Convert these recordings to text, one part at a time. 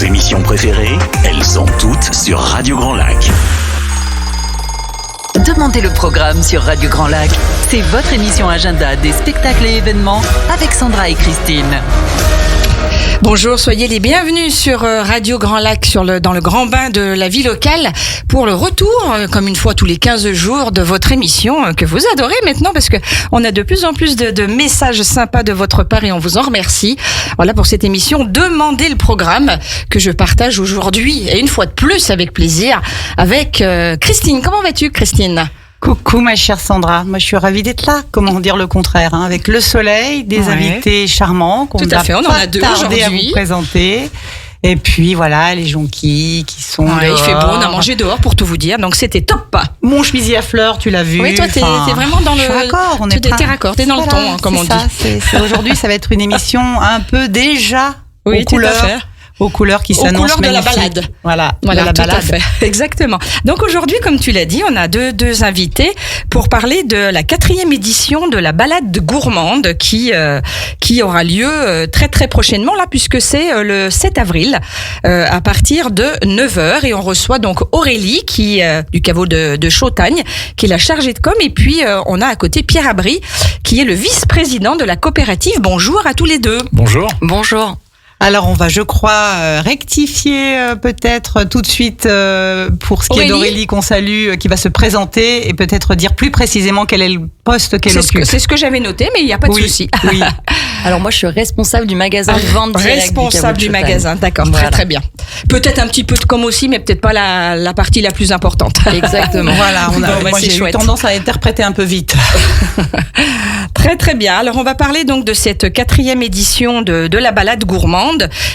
émissions préférées, elles sont toutes sur Radio Grand Lac. Demandez le programme sur Radio Grand Lac. C'est votre émission agenda des spectacles et événements avec Sandra et Christine. Bonjour, soyez les bienvenus sur Radio Grand Lac, dans le grand bain de la vie locale, pour le retour, comme une fois tous les 15 jours, de votre émission que vous adorez maintenant, parce que on a de plus en plus de messages sympas de votre part et on vous en remercie. Voilà pour cette émission Demandez le programme, que je partage aujourd'hui, et une fois de plus avec plaisir, avec Christine. Comment vas-tu, Christine ? Coucou ma chère Sandra, moi je suis ravie d'être là, comment dire le contraire, avec le soleil, des invités charmants qu'on va on en a deux tarder à aujourd'hui. vous présenter. Et puis voilà, les jonquilles qui sont dehors. Il fait beau, on a mangé dehors pour tout vous dire, donc c'était top. Mon chemisier à fleurs, tu l'as vu. Oui, toi t'es vraiment dans le... Je suis raccord, T'es raccord, t'es dans le ton, comme on dit. Aujourd'hui, ça va être une émission un peu déjà aux couleurs qui s'annoncent aux couleurs de la balade. Voilà, tout à fait. Exactement. Donc aujourd'hui, comme tu l'as dit, on a deux invités pour parler de la 4e édition de la balade gourmande qui aura lieu très très prochainement là, puisque c'est le 7 avril à partir de 9h, et on reçoit donc Aurélie qui du caveau de Chautagne, qui est la chargée de com, et puis on a à côté Pierre Abry qui est le vice-président de la coopérative. Bonjour à tous les deux. Bonjour. Bonjour. Alors on va, je crois, rectifier peut-être tout de suite pour ce qui est d'Aurélie qu'on salue, qui va se présenter et peut-être dire plus précisément quel est le poste qu'elle occupe. C'est ce que j'avais noté, mais il n'y a pas de souci. Oui. Alors moi je suis responsable du magasin de vente directe. Responsable du magasin, d'accord, voilà. très bien. Peut-être un petit peu de com aussi, mais peut-être pas la partie la plus importante. Exactement. Voilà, moi j'ai eu tendance à interpréter un peu vite. Très très bien. Alors on va parler donc de cette 4e édition de la balade gourmande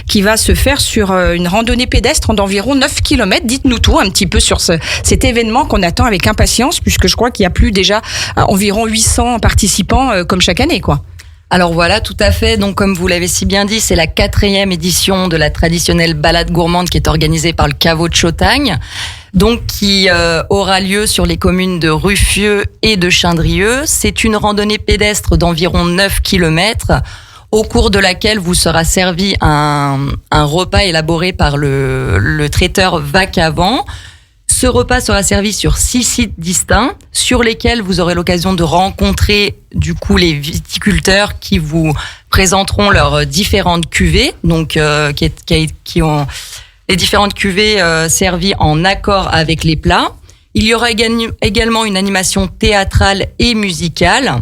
qui va se faire sur une randonnée pédestre d'environ 9 km. Dites-nous tout un petit peu sur cet événement qu'on attend avec impatience, puisque je crois qu'il y a plus déjà environ 800 participants comme chaque année, quoi. Alors voilà, tout à fait. Donc comme vous l'avez si bien dit, c'est la 4e édition de la traditionnelle balade gourmande qui est organisée par le caveau de Chautagne. Donc qui aura lieu sur les communes de Ruffieux et de Chindrieux. C'est une randonnée pédestre d'environ 9 km, au cours de laquelle vous sera servi un repas élaboré par le traiteur Vacavant. Ce repas sera servi sur 6 sites distincts, sur lesquels vous aurez l'occasion de rencontrer du coup les viticulteurs qui vous présenteront leurs différentes cuvées, donc qui ont les différentes cuvées servies en accord avec les plats. Il y aura également une animation théâtrale et musicale.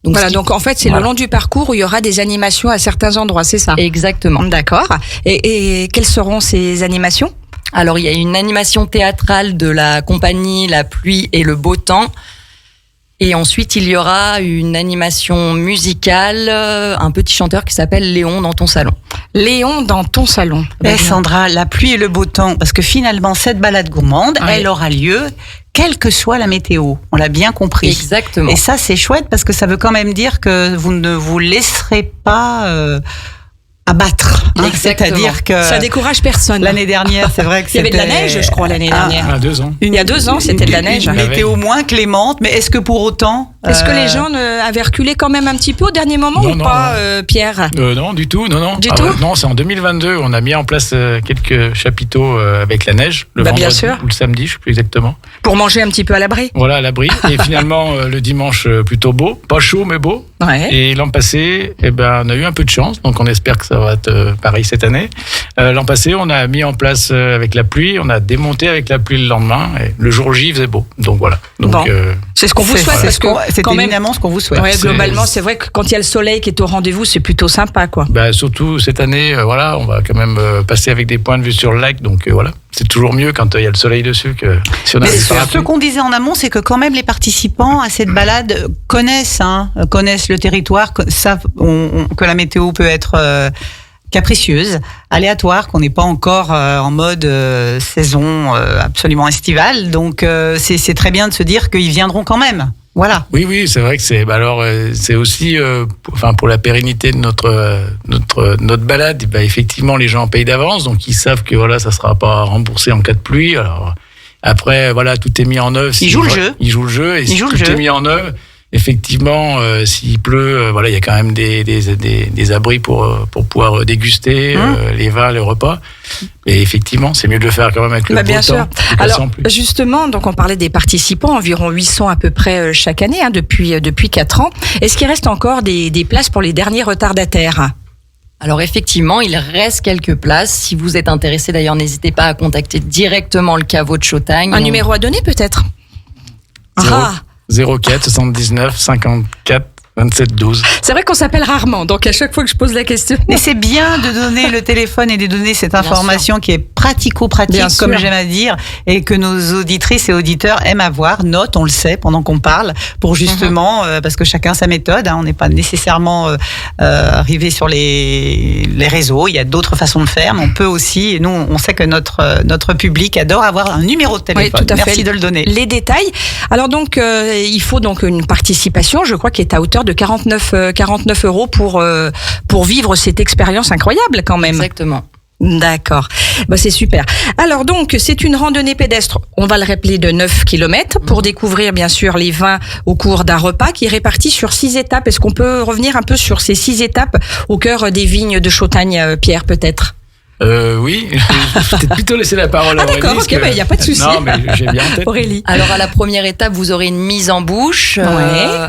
Donc en fait, c'est le long du parcours où il y aura des animations à certains endroits, c'est ça ? Exactement. D'accord. Et quelles seront ces animations ? Alors, il y a une animation théâtrale de la compagnie La Pluie et le Beau Temps. Et ensuite, il y aura une animation musicale, un petit chanteur qui s'appelle Léon dans ton salon. Léon dans ton salon. Sandra, La Pluie et le Beau Temps, parce que finalement, cette balade gourmande, elle aura lieu quelle que soit la météo. On l'a bien compris. Exactement. Et ça, c'est chouette parce que ça veut quand même dire que vous ne vous laisserez pas abattre. C'est-à-dire que ça décourage personne. L'année dernière, c'est vrai que il y avait de la neige, je crois, l'année dernière. Il y a 2 ans. Il y a 2 ans, c'était de la neige. Une météo moins clémente, mais est-ce que pour autant... Est-ce que les gens avaient reculé quand même un petit peu au dernier moment ou pas, Pierre ? Non, du tout. Non. Du tout ? Non, c'est en 2022. On a mis en place quelques chapiteaux avec la neige, le vendredi bien sûr. ou le samedi, je ne sais plus exactement. Pour manger un petit peu à l'abri. Voilà, à l'abri. Et finalement, le dimanche, plutôt beau. Pas chaud, mais beau. Ouais. Et l'an passé, on a eu un peu de chance. Donc, on espère que ça va être pareil cette année. L'an passé, on a mis en place avec la pluie. On a démonté avec la pluie le lendemain. Et le jour J, il faisait beau. Donc, voilà. Donc, c'est ce qu'on vous souhaite. Parce que c'est évidemment ce qu'on vous souhaite. Ouais, globalement, c'est vrai que quand il y a le soleil qui est au rendez-vous, c'est plutôt sympa, quoi. Surtout cette année, on va quand même passer avec des points de vue sur le lac. Donc, voilà. C'est toujours mieux quand il y a le soleil dessus que si on a des parapluies. Ce qu'on disait en amont, c'est que quand même les participants à cette balade connaissent le territoire, savent que la météo peut être capricieuse, aléatoire, qu'on n'est pas encore en mode saison absolument estivale. Donc c'est très bien de se dire qu'ils viendront quand même. Voilà. Oui, c'est vrai que c'est aussi pour la pérennité de notre balade. Effectivement, les gens payent d'avance, donc ils savent que ça sera pas remboursé en cas de pluie. Alors après, tout est mis en œuvre. Ils jouent le jeu. Ils jouent le jeu et si tout est mis en œuvre. effectivement, s'il pleut, voilà, il y a quand même des abris pour pouvoir déguster les vins, les repas. Et effectivement, c'est mieux de le faire quand même avec le beau bien temps. sûr. Alors, justement, donc on parlait des participants, environ 800 à peu près chaque année, depuis 4 ans. Est-ce qu'il reste encore des places pour les derniers retardataires ? Alors effectivement, il reste quelques places. Si vous êtes intéressé, d'ailleurs, n'hésitez pas à contacter directement le caveau de Chautagne. Un numéro à donner peut-être ? 04 79 54 27 12. C'est vrai qu'on s'appelle rarement, donc à chaque fois que je pose la question. Mais c'est bien de donner le téléphone et de donner cette information qui est pratico-pratique, comme j'aime à dire, et que nos auditrices et auditeurs aiment avoir. Note, on le sait, pendant qu'on parle, pour justement, parce que chacun sa méthode, on n'est pas nécessairement arrivé sur les réseaux, il y a d'autres façons de faire, mais on peut aussi, et nous, on sait que notre public adore avoir un numéro de téléphone. Oui, tout à fait. Merci de le donner. Les détails. Alors donc, il faut donc une participation, je crois, qui est à hauteur de 49 € pour vivre cette expérience incroyable quand même. Exactement. D'accord. C'est super. Alors donc, c'est une randonnée pédestre, on va le rappeler, de 9 km pour découvrir bien sûr les vins au cours d'un repas qui est réparti sur 6 étapes. Est-ce qu'on peut revenir un peu sur ces 6 étapes au cœur des vignes de Chautagne, Pierre, peut-être ? Oui, je vais peut-être plutôt laisser la parole à Aurélie. D'accord, ok, il n'y a pas de souci. Non, mais j'ai bien en tête. Aurélie. Alors à la première étape, vous aurez une mise en bouche,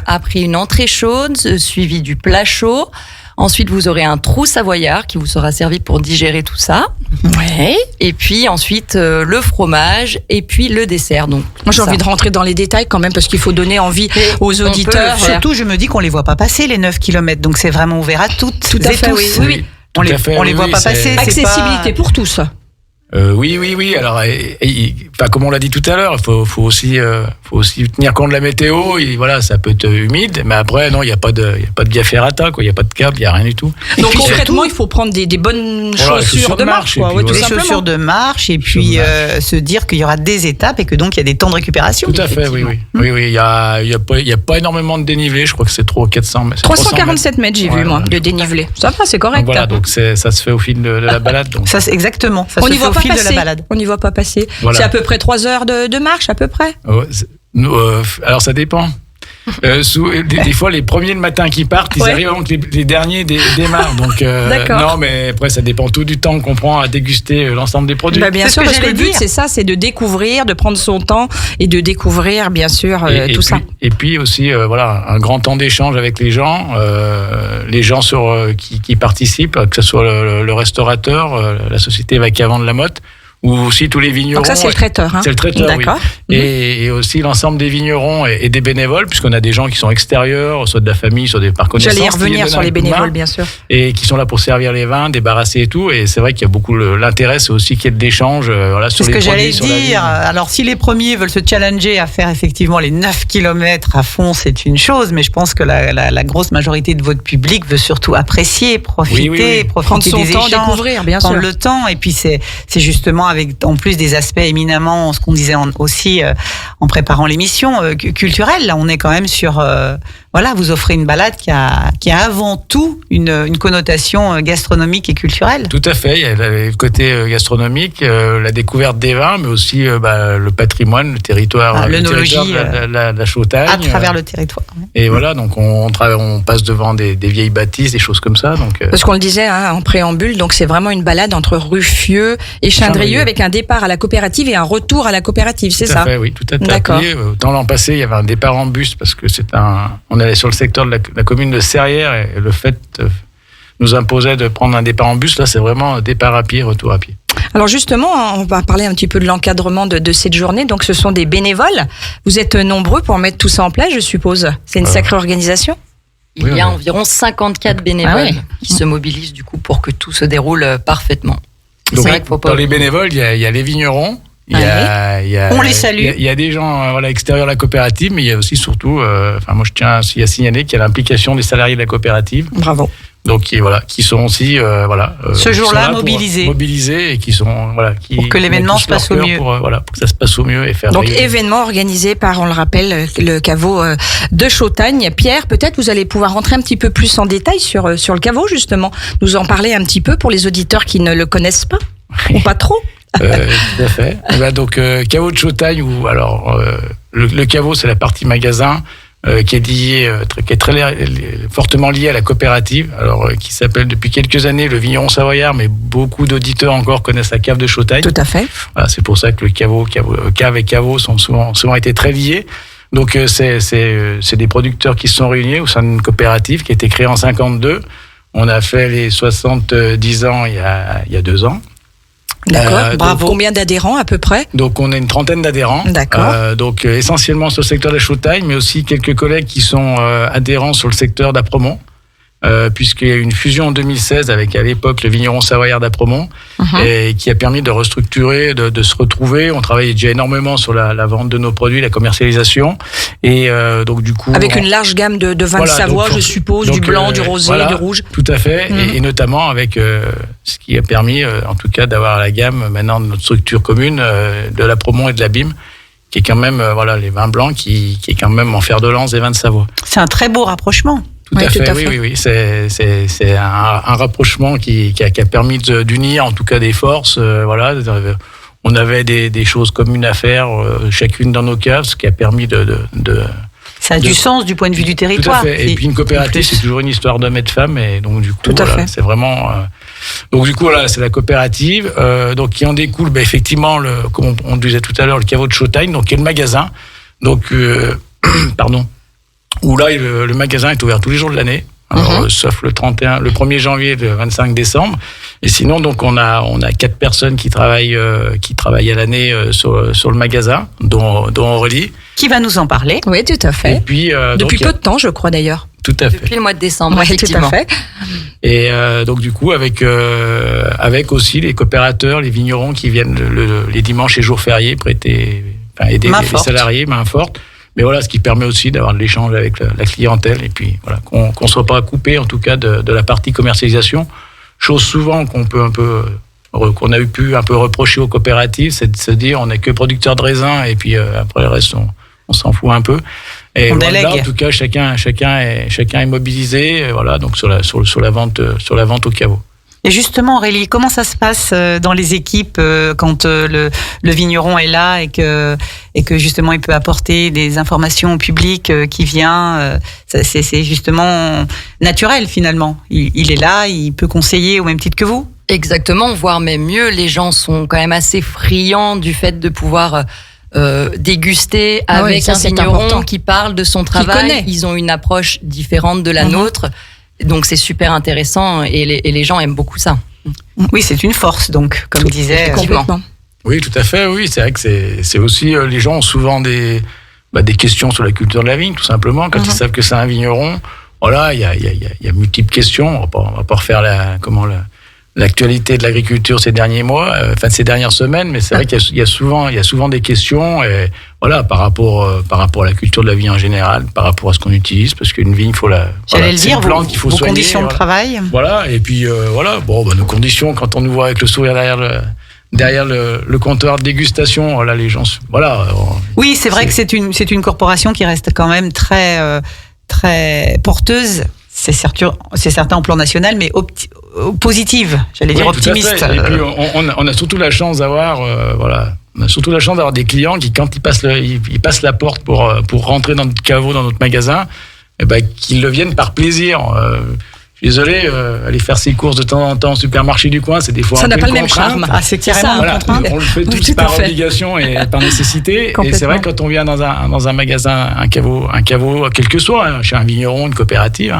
après une entrée chaude, suivie du plat chaud. Ensuite, vous aurez un trou savoyard qui vous sera servi pour digérer tout ça. Ouais. Et puis ensuite, le fromage et puis le dessert. Donc, moi, j'ai envie de rentrer dans les détails quand même parce qu'il faut donner envie aux auditeurs. Surtout, je me dis qu'on les voit pas passer les 9 km, donc c'est vraiment ouvert à toutes. Tout à fait, tous. Oui. On les voit pas passer. Accessibilité pour tous. Oui. Alors, comme on l'a dit tout à l'heure, il faut aussi tenir compte de la météo. Et voilà, ça peut être humide, mais après, non, il y a pas de gafferata, quoi. Il y a pas de câble, il y a rien du tout. Donc concrètement, il faut prendre des bonnes chaussures de marche, quoi. Des chaussures de marche, et puis se dire qu'il y aura des étapes et que donc il y a des temps de récupération. Tout à fait, oui. Il y a pas énormément de dénivelé. Je crois que c'est 400 mètres. 347 mètres, j'ai vu moi, de dénivelé. Ça va, c'est correct. Donc, voilà, donc ça se fait au fil de la balade. Donc. Ça, c'est exactement. Ça on se n'y fait au fil de la balade. On n'y voit pas passer. Voilà. C'est à peu près 3 heures de marche, à peu près. Alors ça dépend. Des fois, les premiers le matin qui partent, ils arrivent avant que les derniers démarrent. Donc, non, mais après, ça dépend tout du temps qu'on prend à déguster l'ensemble des produits. Bien sûr, parce que le but, c'est ça, c'est de découvrir, de prendre son temps et de découvrir, bien sûr, tout ça. Et puis aussi, un grand temps d'échange avec les gens qui participent, que ce soit le restaurateur, la société Vacavant de la Motte, ou aussi tous les vignerons. Donc ça, c'est le traiteur. C'est le traiteur, d'accord. Oui. Et aussi l'ensemble des vignerons et des bénévoles, puisqu'on a des gens qui sont extérieurs, soit de la famille, soit des par connaissance. J'allais y revenir sur les bénévoles, bien sûr. Et qui sont là pour servir les vins, débarrasser et tout. Et c'est vrai qu'il y a beaucoup l'intérêt, c'est aussi qu'il y ait de l'échange sur les produits. C'est ce que j'allais dire. Alors, si les premiers veulent se challenger à faire effectivement les 9 km à fond, c'est une chose, mais je pense que la grosse majorité de votre public veut surtout apprécier, profiter, prendre son temps, découvrir, bien sûr. Prendre le temps. Et puis, c'est justement avec en plus des aspects éminemment, ce qu'on disait aussi en préparant l'émission, culturelle. Là, on est quand même sur... vous offrez une balade qui a avant tout une connotation gastronomique et culturelle. Tout à fait. Il y a le côté gastronomique, la découverte des vins, mais aussi le patrimoine, le territoire, l'œnologie, la Chautagne. À travers le territoire. Et voilà, donc on passe devant des vieilles bâtisses, des choses comme ça. Donc, parce qu'on le disait en préambule, donc c'est vraiment une balade entre Ruffieux et Chindrieux avec un départ à la coopérative et un retour à la coopérative, c'est ça ? Tout à fait, oui, tout à fait. D'accord. Dans l'an passé, il y avait un départ en bus parce que on allait sur le secteur de la commune de Serrières et le fait nous imposait de prendre un départ en bus. Là, c'est vraiment un départ à pied, retour à pied. Alors justement, on va parler un petit peu de l'encadrement de cette journée. Donc ce sont des bénévoles. Vous êtes nombreux pour mettre tout ça en place, je suppose. C'est une sacrée organisation ? Il y a environ 54 bénévoles qui se mobilisent du coup pour que tout se déroule parfaitement. Donc, dans les bénévoles, il y a les vignerons. On les salue. Il y a des gens extérieurs de la coopérative, mais il y a aussi surtout, moi je tiens à signaler qu'il y a l'implication des salariés de la coopérative. Bravo. Donc qui sont aussi ce jour-là mobilisés et qui sont pour que l'événement se passe au mieux. Pour que ça se passe au mieux et faire. Donc événement organisé par, on le rappelle, le caveau de Chautagne. Pierre, peut-être vous allez pouvoir rentrer un petit peu plus en détail sur le caveau justement, nous en parler un petit peu pour les auditeurs qui ne le connaissent pas ou pas trop. Tout à fait. Donc caveau de Chautagne, le caveau c'est la partie magasin. qui est très fortement lié à la coopérative, alors qui s'appelle depuis quelques années le Vigneron Savoyard, mais beaucoup d'auditeurs encore connaissent la cave de Chautagne. Tout à fait. Voilà, c'est pour ça que le cave et caveau sont souvent été très liés. Donc c'est des producteurs qui se sont réunis au sein d'une coopérative qui a été créée en 52. On a fait les 70 ans il y a 2 ans. D'accord, bravo. Combien d'adhérents à peu près? Donc on a une trentaine d'adhérents. D'accord. Donc essentiellement sur le secteur de la Chautagne, mais aussi quelques collègues qui sont adhérents sur le secteur d'Apremont, puisqu'il y a eu une fusion en 2016 avec à l'époque le Vigneron Savoyard d'Apremont, et qui a permis de restructurer, de se retrouver. On travaillait déjà énormément sur la vente de nos produits, la commercialisation, et donc du coup Avec une large gamme de vins de Savoie, je suppose, du blanc, du rosé, du rouge. Tout à fait, et notamment avec ce qui a permis, en tout cas, d'avoir la gamme maintenant de notre structure commune de l'Apremont et de l'Abîme, qui est quand même les vins blancs, qui est quand même en fer de lance des vins de Savoie. C'est un très beau rapprochement. Tout à fait. Oui. C'est un rapprochement qui a permis d'unir, en tout cas, des forces. Voilà. On avait des choses communes à faire, chacune dans nos caves, ce qui a permis Ça a du sens du point de vue du territoire. Tout à fait. Et puis une coopérative, c'est toujours une histoire d'hommes et de femmes, et donc du coup, c'est vraiment. Donc du coup, voilà, c'est la coopérative, donc qui en découle, effectivement, comme on disait tout à l'heure, le caveau de Chautagne, donc qui est le magasin. Donc, pardon. Où là, le magasin est ouvert tous les jours de l'année, sauf le 1er janvier et le 25 décembre. Et sinon, donc, on a 4 personnes qui travaillent à l'année sur le magasin, dont Aurélie. Qui va nous en parler. Oui, tout à fait. Et puis, Depuis peu de temps, je crois d'ailleurs. Tout à fait. Depuis le mois de décembre, Ouais, effectivement. tout à fait. Et donc du coup avec aussi les coopérateurs, les vignerons qui viennent les dimanches et jours fériés aider les salariés, main forte. Mais voilà, ce qui permet aussi d'avoir de l'échange avec la clientèle, et puis voilà, qu'on soit pas coupé en tout cas de la partie commercialisation. Chose souvent qu'on a pu un peu reprocher aux coopératives, c'est de se dire on n'est que producteur de raisins, et puis après le reste on s'en fout un peu. Et on voilà, délègue. là, en tout cas, chacun est mobilisé, et voilà, donc sur la vente au caveau. Et justement, Aurélie, comment ça se passe dans les équipes quand le vigneron est là et que justement il peut apporter des informations au public qui vient c'est justement naturel finalement. Il est là, il peut conseiller au même titre que vous. Exactement, voire même mieux, les gens sont quand même assez friands du fait de pouvoir déguster avec un vigneron qui parle de son travail. Ils ont une approche différente de la nôtre. Donc c'est super intéressant, et les gens aiment beaucoup ça. Oui, c'est une force donc, comme disait. Complètement. Oui, tout à fait. Oui, c'est vrai que c'est aussi les gens ont souvent des questions sur la culture de la vigne, tout simplement. Quand ils savent que c'est un vigneron, voilà, il y a multiples questions. On va pas refaire l'actualité de l'agriculture ces derniers mois, ces dernières semaines, mais c'est vrai qu'il y a souvent des questions, et voilà, par rapport à la culture de la vigne en général, par rapport à ce qu'on utilise, parce qu'une vigne, J'allais le dire, vos soigner, conditions de travail. Voilà, et puis nos conditions, quand on nous voit avec le sourire derrière le comptoir de dégustation, voilà, les gens, voilà. Oui, c'est vrai que c'est une corporation qui reste quand même très très porteuse. C'est certain au plan national, mais positive, j'allais dire optimiste. Et puis on a surtout la chance d'avoir, on a surtout la chance d'avoir des clients qui, quand ils passent la porte pour rentrer dans notre caveau, dans notre magasin, qu'ils le viennent par plaisir. Je suis désolé, aller faire ses courses de temps en temps au supermarché du coin, c'est des fois ça un peu n'a pas une le même contrainte. charme. C'est carrément une contrainte. On le fait tous Tout par à fait. obligation et par nécessité. Et c'est vrai que quand on vient dans un magasin, un caveau, quel que soit, chez un vigneron, une coopérative,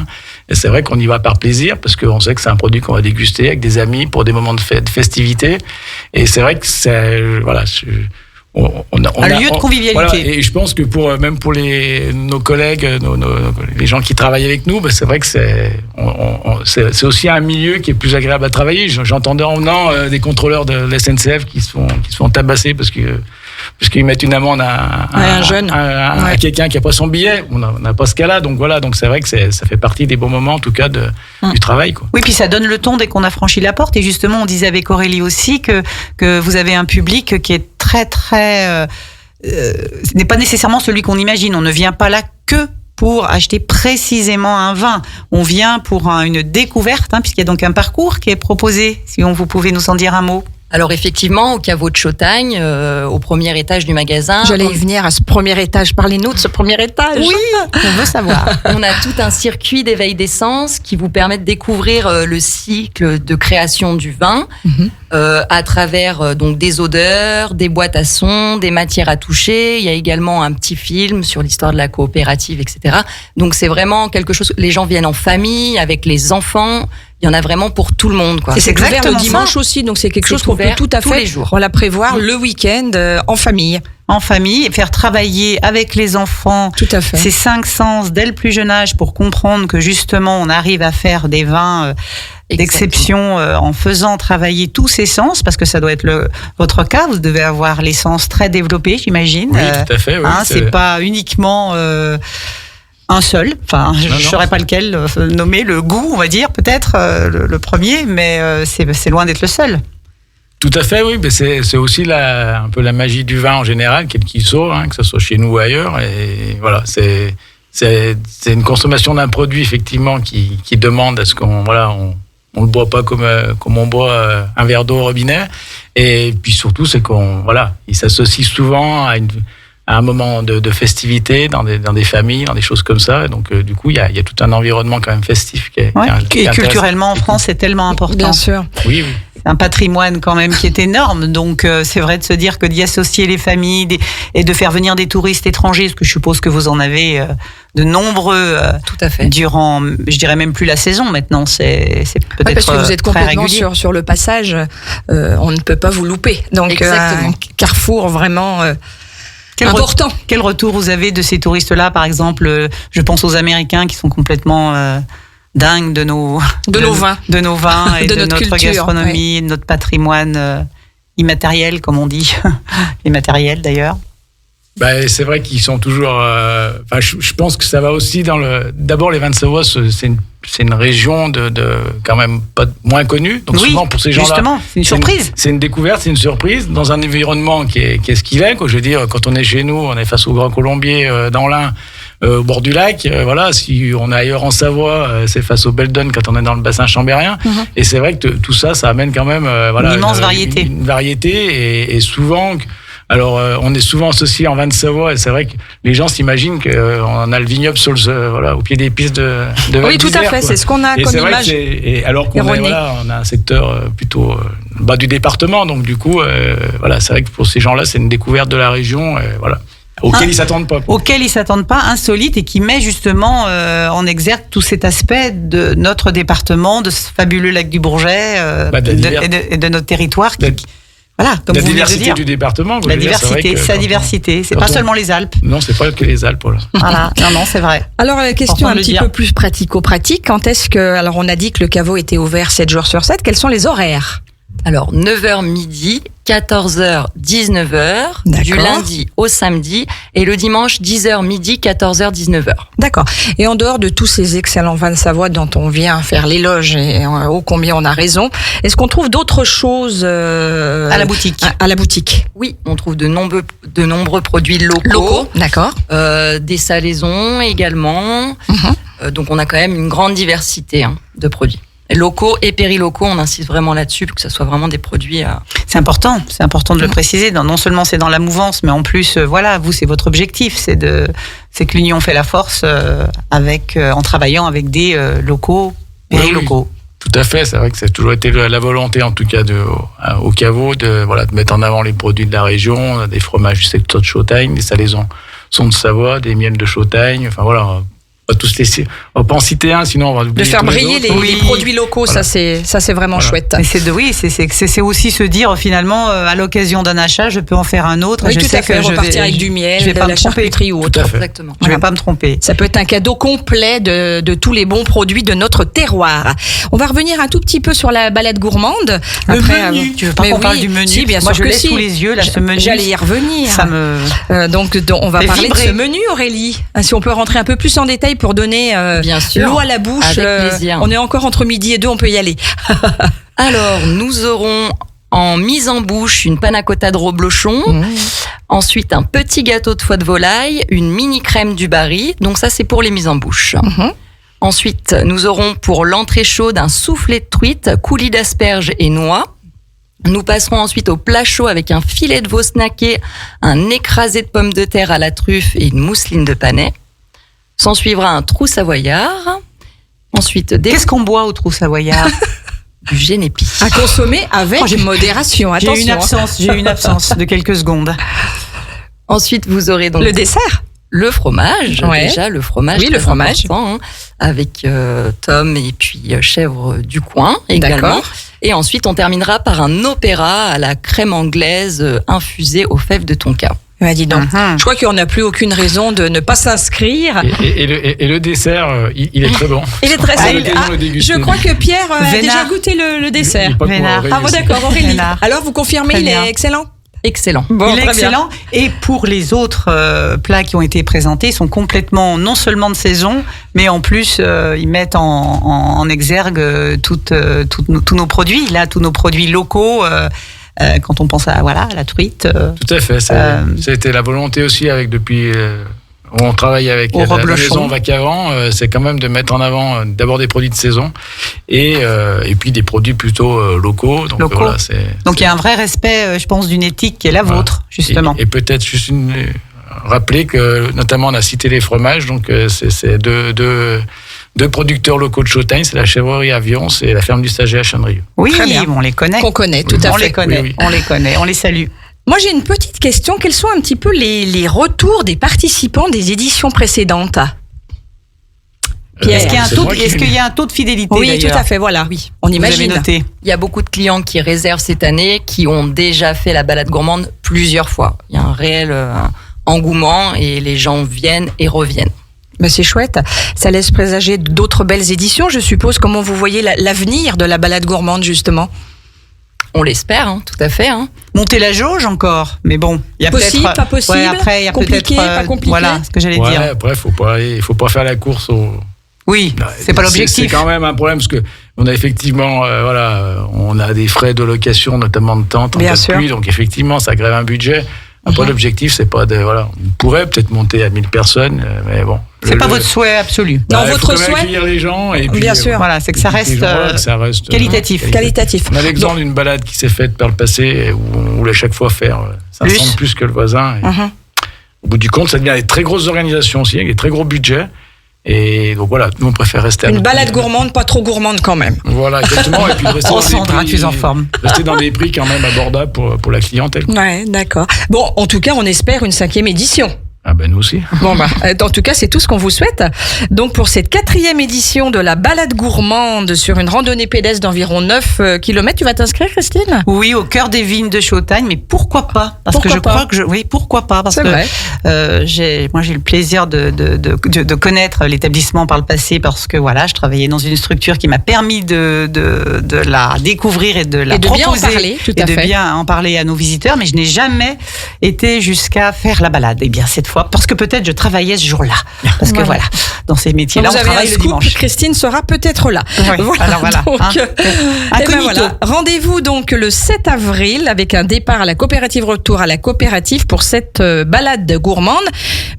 et c'est vrai qu'on y va par plaisir, parce qu'on sait que c'est un produit qu'on va déguster avec des amis pour des moments de fête, de festivité. Et c'est vrai que c'est, voilà, un lieu de convivialité. Voilà, et je pense que pour nos collègues, les gens qui travaillent avec nous, c'est vrai que c'est aussi un milieu qui est plus agréable à travailler. J'entendais en venant des contrôleurs de la SNCF qui se font tabasser parce qu'ils mettent une amende à quelqu'un qui a pas son billet. On n'a pas ce cas-là, donc voilà. Donc c'est vrai que ça fait partie des bons moments, en tout cas, du travail, quoi. Oui, puis ça donne le ton dès qu'on a franchi la porte. Et justement, on disait avec Aurélie aussi que vous avez un public qui est très très ce n'est pas nécessairement celui qu'on imagine. On ne vient pas là que pour acheter précisément un vin. On vient pour une découverte, puisqu'il y a donc un parcours qui est proposé. Si vous pouvez nous en dire un mot. Alors effectivement, au caveau de Chautagne, au premier étage du magasin, J'allais y venir à ce premier étage. Parlez-nous de ce premier étage. Oui, on veut savoir. on a tout un circuit d'éveil des sens qui vous permet de découvrir le cycle de création du vin à travers donc des odeurs, des boîtes à sons, des matières à toucher. Il y a également un petit film sur l'histoire de la coopérative, etc. Donc c'est vraiment quelque chose. Les gens viennent en famille avec les enfants. Il y en a vraiment pour tout le monde, quoi. Et c'est ouvert le exactement dimanche aussi, donc c'est quelque C'est chose qu'on peut ouvert tout à tous fait les jours. on la prévoir le week-end en famille. En famille, et faire travailler avec les enfants Tout à fait. ces 5 sens dès le plus jeune âge pour comprendre que justement on arrive à faire des vins d'exception en faisant travailler tous ces sens, parce que ça doit être votre cas, vous devez avoir les sens très développés, j'imagine. Oui, tout à fait. Oui, C'est pas uniquement un seul, enfin je ne saurais pas lequel nommer, le goût on va dire peut-être le premier, mais c'est loin d'être le seul. Tout à fait, oui. Mais c'est aussi un peu la magie du vin en général, quel qu'il soit, que ce soit chez nous ou ailleurs. Et voilà, c'est une consommation d'un produit effectivement qui demande à ce qu'on on le boit pas comme on boit un verre d'eau au robinet. Et puis surtout, c'est il s'associe souvent à un moment de festivité dans des familles, dans des choses comme ça. Et donc du coup, il y a tout un environnement quand même festif qui est Et culturellement en France, c'est tellement important. Bien sûr. Oui. Un patrimoine quand même qui est énorme, donc c'est vrai de se dire que d'y associer les familles et de faire venir des touristes étrangers, parce que je suppose que vous en avez de nombreux Tout à fait. durant, je dirais même plus la saison maintenant, c'est peut-être Parce que vous êtes très complètement régulier. sur le passage, on ne peut pas vous louper. Donc Exactement. un carrefour vraiment important. Quel retour vous avez de ces touristes-là, par exemple, je pense aux Américains qui sont complètement dingue de nos vins. de nos vins et De de notre notre culture, gastronomie, de notre patrimoine immatériel, comme on dit, immatériel d'ailleurs. C'est vrai qu'ils sont toujours. Je pense que ça va aussi dans le. D'abord, les vins de Savoie, c'est une région de quand même pas moins connue. Donc souvent pour ces gens-là, justement, c'est une surprise. C'est une découverte, c'est une surprise dans un environnement qui est ce qu'il est. Quoi. Je veux dire, quand on est chez nous, on est face au Grand Colombier dans l'Ain. Au bord du lac, si on est ailleurs en Savoie, c'est face au Beldon quand on est dans le bassin chambérien. Et c'est vrai que tout ça amène quand même une immense variété. Une variété et souvent. Alors, on est souvent associé en vin de Savoie et c'est vrai que les gens s'imaginent qu'on a le vignoble au pied des pistes de Val Oui, tout à d'Isère, fait, quoi. c'est ce qu'on a Et comme c'est vrai image. et alors qu'on on a un secteur plutôt bas du département, donc du coup, c'est vrai que pour ces gens-là, c'est une découverte de la région, auquel ils s'attendent pas. Auquel ils s'attendent pas, insolite, et qui met justement en exergue tout cet aspect de notre département, de ce fabuleux lac du Bourget et de notre territoire. Voilà, comme la vous venez de diversité dire. du département. La diversité, sa diversité. C'est pas seulement les Alpes. Non, c'est pas que les Alpes. Voilà, non, c'est vrai. Alors, la question Important un de le petit dire. peu plus pratico-pratique. Quand est-ce que. Alors, on a dit que le caveau était ouvert 7 jours sur 7. Quels sont les horaires ? Alors 9h midi, 14h, 19h, du D'accord. lundi au samedi, et le dimanche 10h midi, 14h, 19h. D'accord. Et en dehors de tous ces excellents vins de Savoie dont on vient faire l'éloge, et ô combien on a raison, est-ce qu'on trouve d'autres choses À la boutique. À la boutique. Oui, on trouve de nombreux produits locaux. D'accord. Des salaisons également. Donc on a quand même une grande diversité de produits. Locaux et périlocaux, on insiste vraiment là-dessus pour que ça soit vraiment des produits. C'est important de le préciser. Non seulement c'est dans la mouvance, mais en plus, vous, c'est votre objectif, c'est que l'union fait la force en travaillant avec des locaux, périlocaux. Tout à fait, c'est vrai que ça a toujours été la volonté, en tout cas, au caveau, de mettre en avant les produits de la région, des fromages du secteur de Chautagne, des salaisons sont de Savoie, des miels de Chautagne, enfin voilà. On va pas en citer un, sinon on va oublier. De faire tous briller autres. les produits locaux, Voilà. ça c'est vraiment chouette. Mais c'est aussi se dire finalement à l'occasion d'un achat, je peux en faire un autre. Oui, et je tout sais à fait, que repartir avec du miel, je vais de pas la me tromper. charcuterie ou Tout autre. à fait. Exactement. Je vais pas me tromper. Ça peut être un cadeau complet de tous les bons produits de notre terroir. On va revenir un tout petit peu sur la balade gourmande. Le menu. Tu veux pas qu'on parle du menu? Si, bien Moi, sûr je que l'ai si. sous les yeux, là, ce menu. J'allais y revenir. Ça me. Donc, on va fait parler vibrer. de ce menu, Aurélie. Si on peut rentrer un peu plus en détail pour donner Bien sûr. l'eau à la bouche. Avec plaisir. On est encore entre midi et 2, on peut y aller. Alors, nous aurons en mise en bouche une panna cotta de reblochon, ensuite un petit gâteau de foie de volaille, une mini crème du Barry. Donc ça, c'est pour les mises en bouche. Ensuite, nous aurons pour l'entrée chaude un soufflé de truite, coulis d'asperges et noix. Nous passerons ensuite au plat chaud avec un filet de veau snacké, un écrasé de pommes de terre à la truffe et une mousseline de panais. S'en suivra un trou savoyard. Ensuite, Qu'est-ce qu'on boit au trou savoyard? du génépi. À consommer avec modération. J'ai Attention. eu une absence de quelques secondes. Ensuite, vous aurez donc Le dessert. le fromage. Ouais. Déjà, le fromage. Oui, le très fromage. important, hein, avec Tom et puis chèvre du coin également. D'accord. Et ensuite, on terminera par un opéra à la crème anglaise infusée aux fèves de tonka. Bah, dis donc. Mhm. Je crois qu'on n'a plus aucune raison de ne pas s'inscrire. Et le dessert, il est très bon. Il est très On a simple. l'occasion de le déguster. Je crois que Pierre a Vénard. déjà goûté le dessert. Il est pas pour Vénard. Aurélie Ah bon, aussi. d'accord, Aurélie. Vénard. Alors, vous confirmez, Très il bien. est excellent? Excellent. Bon, Il est très bien. excellent. Et pour les autres plats qui ont été présentés, ils sont complètement non seulement de saison, mais en plus ils mettent en exergue tous nos produits. Là, tous nos produits locaux. Quand on pense à la truite. Tout à fait. C'était la volonté aussi depuis. On travaille avec Au la Reblochon. maison Vacavant, c'est quand même de mettre en avant d'abord des produits de saison et puis des produits plutôt locaux. Donc, Locaux. voilà, Donc il y a un vrai respect, je pense, d'une éthique qui est la Voilà. vôtre, justement. Et peut-être juste rappeler que, notamment, on a cité les fromages, donc c'est deux producteurs locaux de Chautagne, c'est la chèvrerie Avion, c'est la ferme du Stagiaire à Chandrieux. Oui, Très bien. on les connaît. Qu'on connaît, tout à On fait. les connaît, Oui, oui. on les connaît, on les salue. Moi, j'ai une petite question. Quels sont un petit peu les retours des participants des éditions précédentes? Pierre. Est-ce qu'il y a un taux de fidélité Oui, d'ailleurs tout à fait, voilà. Oui. On Vous avez imagine. noté. Il y a beaucoup de clients qui réservent cette année, qui ont déjà fait la balade gourmande plusieurs fois. Il y a un réel engouement et les gens viennent et reviennent. Mais c'est chouette. Ça laisse présager d'autres belles éditions, je suppose. Comment vous voyez l'avenir de la balade gourmande, justement? On l'espère, hein, tout à fait. Hein. Monter la jauge encore, mais bon, il y a Possible, peut-être pas possible, ouais, après il y a compliqué, peut-être pas compliqué. voilà ce que j'allais Ouais, dire. après, il faut pas faire la course au. Oui, c'est pas l'objectif. C'est quand même un problème parce que on a effectivement, on a des frais de location, notamment de tente en Bien cas de sûr. pluie, donc effectivement, ça grève un budget. Après, l'objectif, c'est pas de, on pourrait peut-être monter à 1000 personnes, mais bon. C'est pas votre souhait absolu. Non, il faut votre quand même souhait. accueillir les gens et puis, Bien sûr. Voilà, c'est que ça reste effectivement, que ça reste qualitatif. Qualitatif. On a l'exemple d'une balade qui s'est faite par le passé où on voulait chaque fois faire 500 plus que le voisin. Et Mhm. au bout du compte, ça devient des très grosses organisations aussi, avec des très gros budgets. Et donc voilà, nous on préfère rester à Une notre balade prix. gourmande, pas trop gourmande quand même. Voilà, exactement. Et puis de rester Oh, dans des Sandra, prix- tu es en forme. Rester dans des prix quand même abordables pour la clientèle. Ouais, d'accord. Bon, en tout cas, on espère une 5e édition. Ah ben nous aussi. Bon, bah, en tout cas, c'est tout ce qu'on vous souhaite. Donc, pour cette 4e édition de la balade gourmande sur une randonnée pédestre d'environ 9 km, tu vas t'inscrire, Christine? Oui, au cœur des vignes de Chautagne, mais pourquoi pas? Parce Pourquoi que je pas crois que oui, pourquoi pas? Parce C'est que vrai. j'ai le plaisir de connaître l'établissement par le passé parce que voilà, je travaillais dans une structure qui m'a permis de la découvrir et de la Et de bien en proposer parler, tout et à de fait. bien en parler à nos visiteurs, mais je n'ai jamais été jusqu'à faire la balade. Et bien cette fois, parce que peut-être je travaillais ce jour-là, parce que voilà, dans ces métiers-là, Vous on avez un travaille le scoop, dimanche. Christine sera peut-être là. Ouais, alors voilà, donc, hein. eh ben Incognito. voilà. Rendez-vous donc le 7 avril avec un départ à la coopérative, retour à la coopérative pour cette balade gourmande.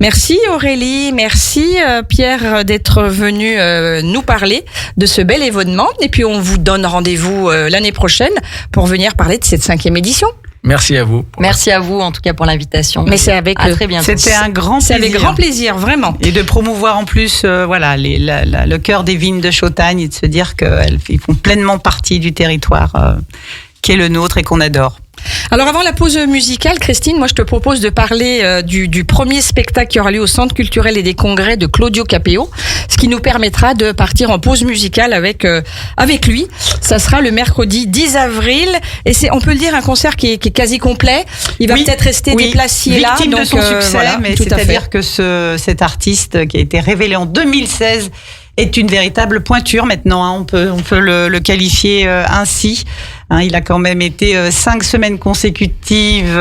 Merci Aurélie, merci Pierre d'être venu nous parler de ce bel événement. Et puis on vous donne rendez-vous l'année prochaine pour venir parler de cette 5e édition. Merci à vous. Merci à vous, en tout cas, pour l'invitation. Mais c'est avec À très bientôt. C'était un grand C'est plaisir. avec grand plaisir, vraiment. Et de promouvoir en plus voilà, le cœur des vignes de Chautagne et de se dire qu'ils font pleinement partie du territoire qui est le nôtre et qu'on adore. Alors avant la pause musicale, Christine, moi je te propose de parler du premier spectacle qui aura lieu au Centre culturel et des congrès de Claudio Capéo, ce qui nous permettra de partir en pause musicale avec lui. Ça sera le mercredi 10 avril et c'est, on peut le dire, un concert qui est quasi complet. Il va Oui, peut-être rester oui, des places ici et là. victime de donc, son succès, voilà, mais tout à fait. c'est-à-dire que cet artiste qui a été révélé en 2016 est une véritable pointure maintenant. Hein, on peut le qualifier ainsi. Hein, il a quand même été 5 semaines consécutives,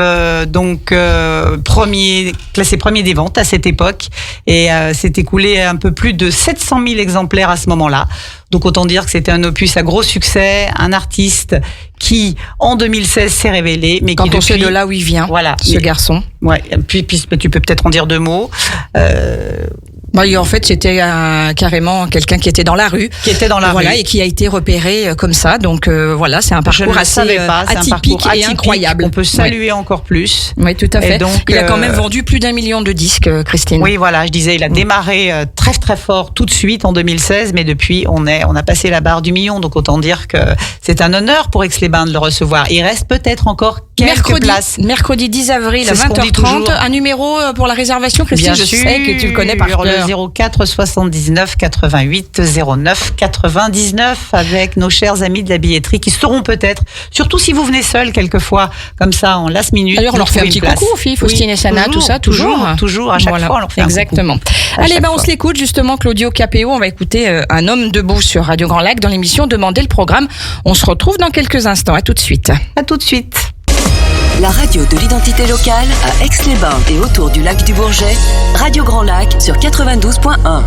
classé premier des ventes à cette époque, et s'est écoulé un peu plus de 700 000 exemplaires à ce moment-là. Donc autant dire que c'était un opus à gros succès, un artiste qui en 2016 s'est révélé, mais Quand qui on sait depuis, de là où il vient, voilà, ce mais- garçon. Ouais, puis tu peux peut-être en dire 2 mots. En fait, c'était carrément quelqu'un qui était dans la rue. Qui était dans la rue. Et qui a été repéré comme ça. Donc voilà, c'est un parcours assez atypique et incroyable. On peut saluer encore plus. Oui, tout à fait. Et donc, il a quand même vendu plus d'1 million de disques, Christine. Oui, voilà, je disais, il a démarré très très fort tout de suite en 2016, mais depuis, on a passé la barre du million. Donc autant dire que c'est un honneur pour Aix-les-Bains de le recevoir. Il reste peut-être encore quelques places. Mercredi 10 avril à C'est ce qu'on dit 20h30. toujours. Un numéro pour la réservation, Christine. Bien je sûr, sais que tu le connais par cœur. Le 04 79 88 09 99 avec nos chers amis de la billetterie qui seront peut-être, surtout si vous venez seul quelquefois, comme ça en last minute. D'ailleurs, on leur fait un petit coucou aux filles, Faustine et Sana, tout ça, toujours. Toujours, à chaque fois, on leur fait exactement. un coucou. Allez, on se l'écoute justement, Claudio Capéo. On va écouter Un homme debout sur Radio Grand Lac dans l'émission Demandez le programme. On se retrouve dans quelques instants. À tout de suite. À tout de suite. La radio de l'identité locale à Aix-les-Bains et autour du lac du Bourget, Radio Grand Lac sur 92.1.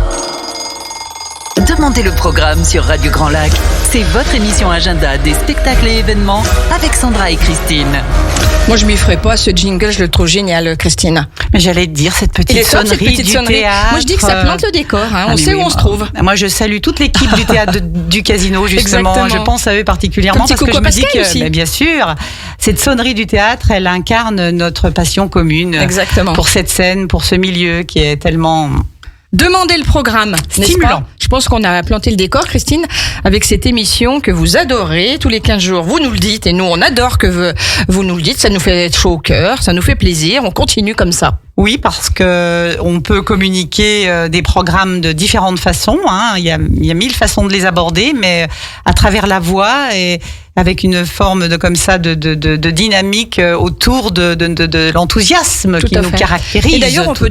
Demandez le programme sur Radio Grand Lac. C'est votre émission agenda des spectacles et événements avec Sandra et Christine. Moi, je m'y ferai pas, ce jingle, je le trouve génial, Christine. Mais j'allais te dire, cette petite sonnerie du théâtre. Moi, je dis que ça plante le décor, hein. On sait où on se trouve. Moi, je salue toute l'équipe du théâtre du Casino, justement. Exactement. Je pense à eux particulièrement parce que je me dis que, mais bien sûr, cette sonnerie du théâtre, elle incarne notre passion commune. Exactement. Pour cette scène, pour ce milieu qui est tellement... Demandez le programme, stimulant. Je pense qu'on a planté le décor, Christine, avec cette émission que vous adorez tous les 15 jours. Vous nous le dites et nous, on adore que vous nous le dites. Ça nous fait chaud au cœur, ça nous fait plaisir. On continue comme ça. Oui, parce que on peut communiquer des programmes de différentes façons. Hein. Il y a 1000 façons de les aborder, mais à travers la voix et avec une forme de dynamique autour de l'enthousiasme qui nous caractérise. Et d'ailleurs, on peut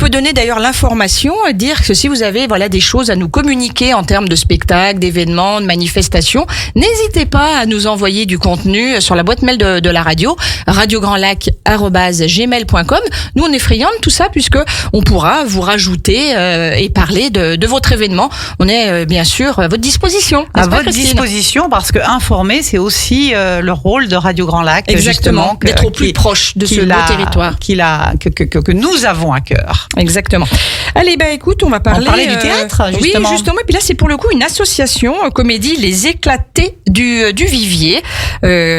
donner d'ailleurs l'information, dire que si vous avez des choses à nous communiquer en termes de spectacles, d'événements, de manifestations, n'hésitez pas à nous envoyer du contenu sur la boîte mail de la radio, radiograndlac@gmail.com. Nous, on est friands de tout ça puisque on pourra vous rajouter et parler de votre événement. On est bien sûr à votre disposition. À votre disposition, parce que informer, c'est aussi le rôle de Radio Grand Lac. Exactement, d'être au plus proche de ce beau territoire que nous avons à cœur. Exactement. Allez, écoute, on va parler du théâtre, justement. Oui, justement. Et puis là, c'est pour le coup une association comédie Les Éclatés du Vivier.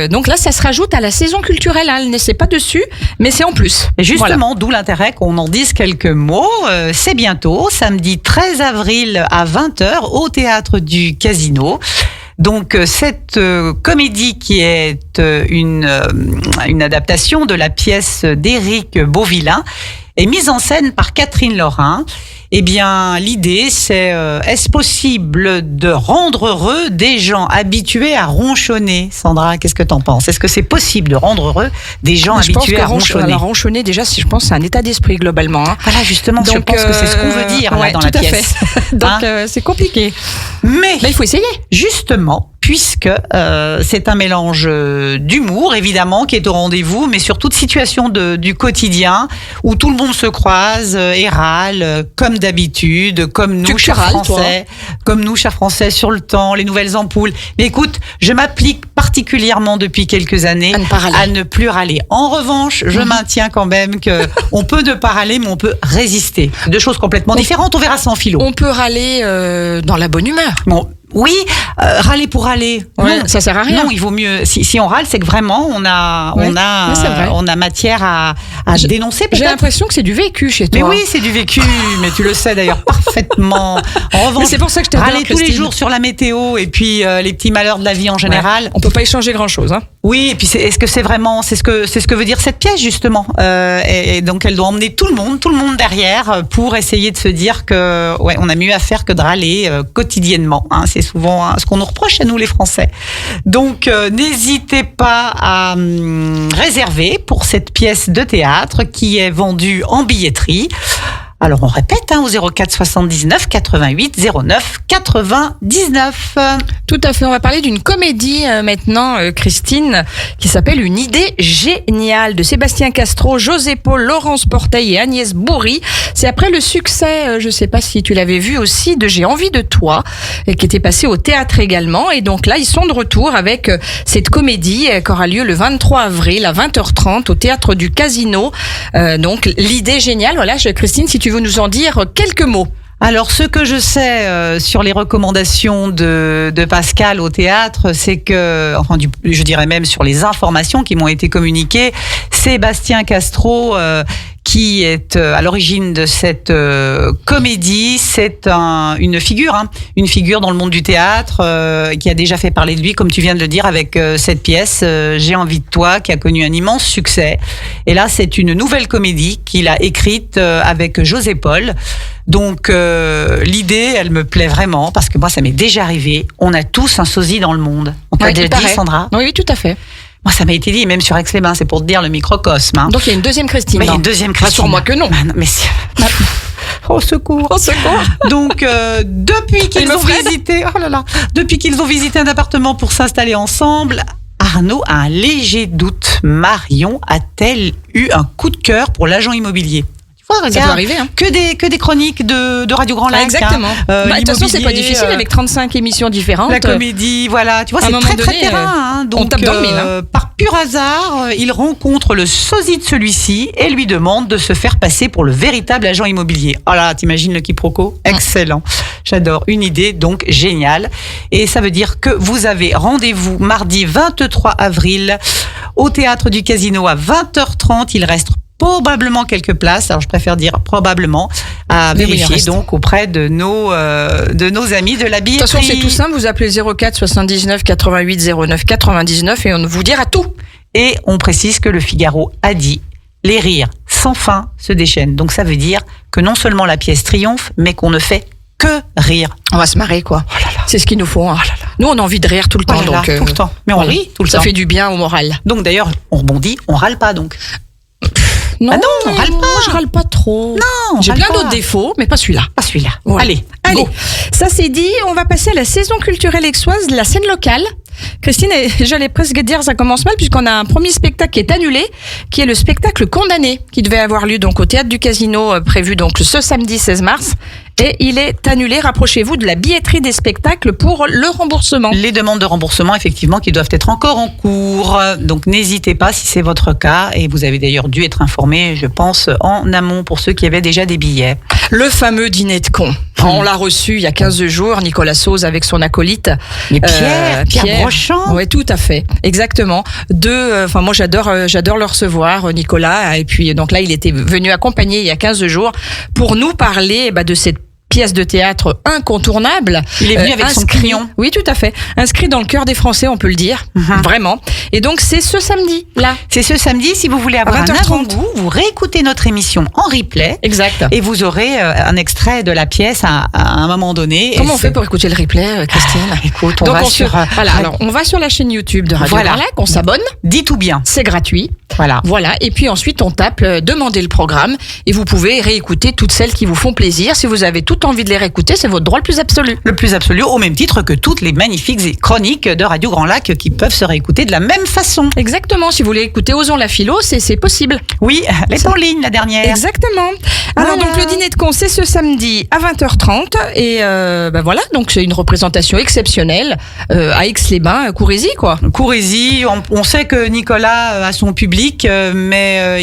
Donc là, ça se rajoute à la saison culturelle. Hein. C'est pas dessus, mais c'est en plus. Et justement, d'où l'intérêt qu'on en dise quelques mots. C'est bientôt, samedi 13 avril à 20h au théâtre du Casino. Donc cette comédie qui est une adaptation de la pièce d'Éric Beauvillain est mise en scène par Catherine Lorrain. Eh bien, l'idée, c'est est-ce possible de rendre heureux des gens habitués à ronchonner? Sandra, qu'est-ce que t'en penses? Est-ce que c'est possible de rendre heureux des gens habitués à ronchonner? Ronchonner, déjà, je pense, c'est un état d'esprit globalement. Hein. Voilà, justement, donc, je pense que c'est ce qu'on veut dire là, dans la pièce. Donc, c'est compliqué. Mais il faut essayer. Justement, puisque c'est un mélange d'humour, évidemment, qui est au rendez-vous, mais surtout de situations du quotidien, où tout le monde se croise et râle, comme d'habitude, comme nous, chers Français, sur le temps, les nouvelles ampoules. Mais écoute, je m'applique particulièrement depuis quelques années à ne plus râler. En revanche, je maintiens quand même que on peut ne pas râler, mais on peut résister. Deux choses complètement différentes, on verra ça en philo. On peut râler dans la bonne humeur. Bon. Oui, râler pour râler. Ouais, non, ça sert à rien. Non, il vaut mieux. Si on râle, c'est que vraiment on a matière à dénoncer. J'ai l'impression que c'est du vécu chez toi. Mais oui, c'est du vécu. Mais tu le sais d'ailleurs parfaitement. En revanche, c'est pour ça que je t'adore, râler tous les jours sur la météo et puis les petits malheurs de la vie en général. On peut pas échanger grand chose. Hein. Oui, et puis est-ce que c'est vraiment c'est ce que veut dire cette pièce justement. Et donc elle doit emmener tout le monde derrière pour essayer de se dire que on a mieux à faire que de râler quotidiennement. Hein, c'est souvent ce qu'on nous reproche à nous les Français. Donc n'hésitez pas à réserver pour cette pièce de théâtre qui est vendue en billetterie. Alors on répète au 04 79 88 09 99. Tout à fait. On va parler d'une comédie maintenant, Christine, qui s'appelle Une idée géniale de Sébastien Castro, José Paul, Laurence Porteil et Agnès Bourri. C'est après le succès, je ne sais pas si tu l'avais vu aussi, de J'ai envie de toi, et qui était passé au théâtre également. Et donc là, ils sont de retour avec cette comédie qui aura lieu le 23 avril à 20h30 au théâtre du Casino. Donc l'idée géniale. Voilà, Christine, si tu veux nous en dire quelques mots. Alors, ce que je sais sur les recommandations de Pascal au théâtre, c'est que, enfin, je dirais même sur les informations qui m'ont été communiquées, Sébastien Castro, qui est à l'origine de cette comédie, c'est une figure dans le monde du théâtre qui a déjà fait parler de lui, comme tu viens de le dire, avec cette pièce J'ai envie de toi, qui a connu un immense succès. Et là, c'est une nouvelle comédie qu'il a écrite avec José Paul. Donc l'idée, elle me plaît vraiment, parce que moi, ça m'est déjà arrivé. On a tous un sosie dans le monde. On t'a déjà dit, Sandra ? Oui, tout à fait. Moi, ça m'a été dit, même sur Aix-les-Bains, c'est pour te dire le microcosme. Donc il y a une deuxième Christine. Mais il y a une deuxième Christine. Rassure-moi que non. Mais au secours. Au secours. Donc depuis qu'ils ont visité un appartement pour s'installer ensemble, Arnaud a un léger doute. Marion a-t-elle eu un coup de cœur pour l'agent immobilier ? Ça peut arriver. Que des chroniques de Radio Grand Lac. Exactement. De toute façon, c'est pas difficile avec 35 émissions différentes. La comédie, voilà. Tu vois, c'est très donné, terrain. Donc, on tape dans le mille. Par pur hasard, il rencontre le sosie de celui-ci et lui demande de se faire passer pour le véritable agent immobilier. Oh là, t'imagines le quiproquo ? Excellent. J'adore. Une idée, donc, géniale. Et ça veut dire que vous avez rendez-vous mardi 23 avril au Théâtre du Casino à 20h30. Il reste probablement quelques places, alors je préfère dire probablement, à vérifier donc auprès de nos amis de la billetterie. De toute façon, c'est tout simple, vous appelez 04 79 88 09 99 et on vous dira tout. Et on précise que le Figaro a dit « Les rires sans fin se déchaînent ». Donc ça veut dire que non seulement la pièce triomphe, mais qu'on ne fait que rire. On va se marrer, quoi. Oh là là. C'est ce qu'il nous faut. Hein. Oh là là. Nous, on a envie de rire tout le temps. Tout le temps. Mais on rit tout le temps. Ça fait du bien au moral. Donc d'ailleurs, on rebondit, on râle pas donc. Non, on râle pas. Moi, je râle pas trop. Non, j'ai plein d'autres défauts, mais pas celui-là. Pas celui-là. Ouais. Allez. Ça c'est dit, on va passer à la saison culturelle aixoise, la scène locale. Christine, j'allais presque dire ça commence mal puisqu'on a un premier spectacle qui est annulé, qui est le spectacle Condamné, qui devait avoir lieu donc au Théâtre du Casino, prévu donc ce samedi 16 mars. Et il est annulé. Rapprochez-vous de la billetterie des spectacles pour le remboursement. Les demandes de remboursement, effectivement, qui doivent être encore en cours. Donc, n'hésitez pas si c'est votre cas. Et vous avez d'ailleurs dû être informé, je pense, en amont pour ceux qui avaient déjà des billets. Le fameux dîner de cons. On l'a reçu il y a 15 jours, Nicolas Sauze avec son acolyte. Mais Pierre Brochant. Oui, tout à fait. Exactement. Moi, j'adore le recevoir, Nicolas. Et puis, donc là, il était venu accompagner il y a 15 jours pour nous parler de cette pièce de théâtre incontournable. Il est venu avec son crayon. Oui, tout à fait. Inscrit dans le cœur des Français, on peut le dire. Vraiment. Et donc, c'est ce samedi, là. C'est ce samedi. Si vous voulez avoir un avant-goût, vous réécoutez notre émission en replay. Exact. Et vous aurez un extrait de la pièce à un moment donné. Comment on fait pour écouter le replay, Christine ? Écoute, on va sur la chaîne YouTube de Radio Grand Lac, on s'abonne. Dis tout bien. C'est gratuit. Voilà. Et puis ensuite, on tape demander le programme et vous pouvez réécouter toutes celles qui vous font plaisir. Si vous avez toute envie de les réécouter, c'est votre droit le plus absolu. Le plus absolu, au même titre que toutes les magnifiques chroniques de Radio Grand Lac qui peuvent se réécouter de la même façon. Exactement. Si vous voulez écouter Osons la philo, c'est possible. Oui, elle est en ligne, la dernière. Exactement. Alors donc le dîner de cons, c'est ce samedi à 20h30 et voilà, donc c'est une représentation exceptionnelle à Aix-les-Bains, Courésy quoi. Courésy, on sait que Nicolas a son public, mais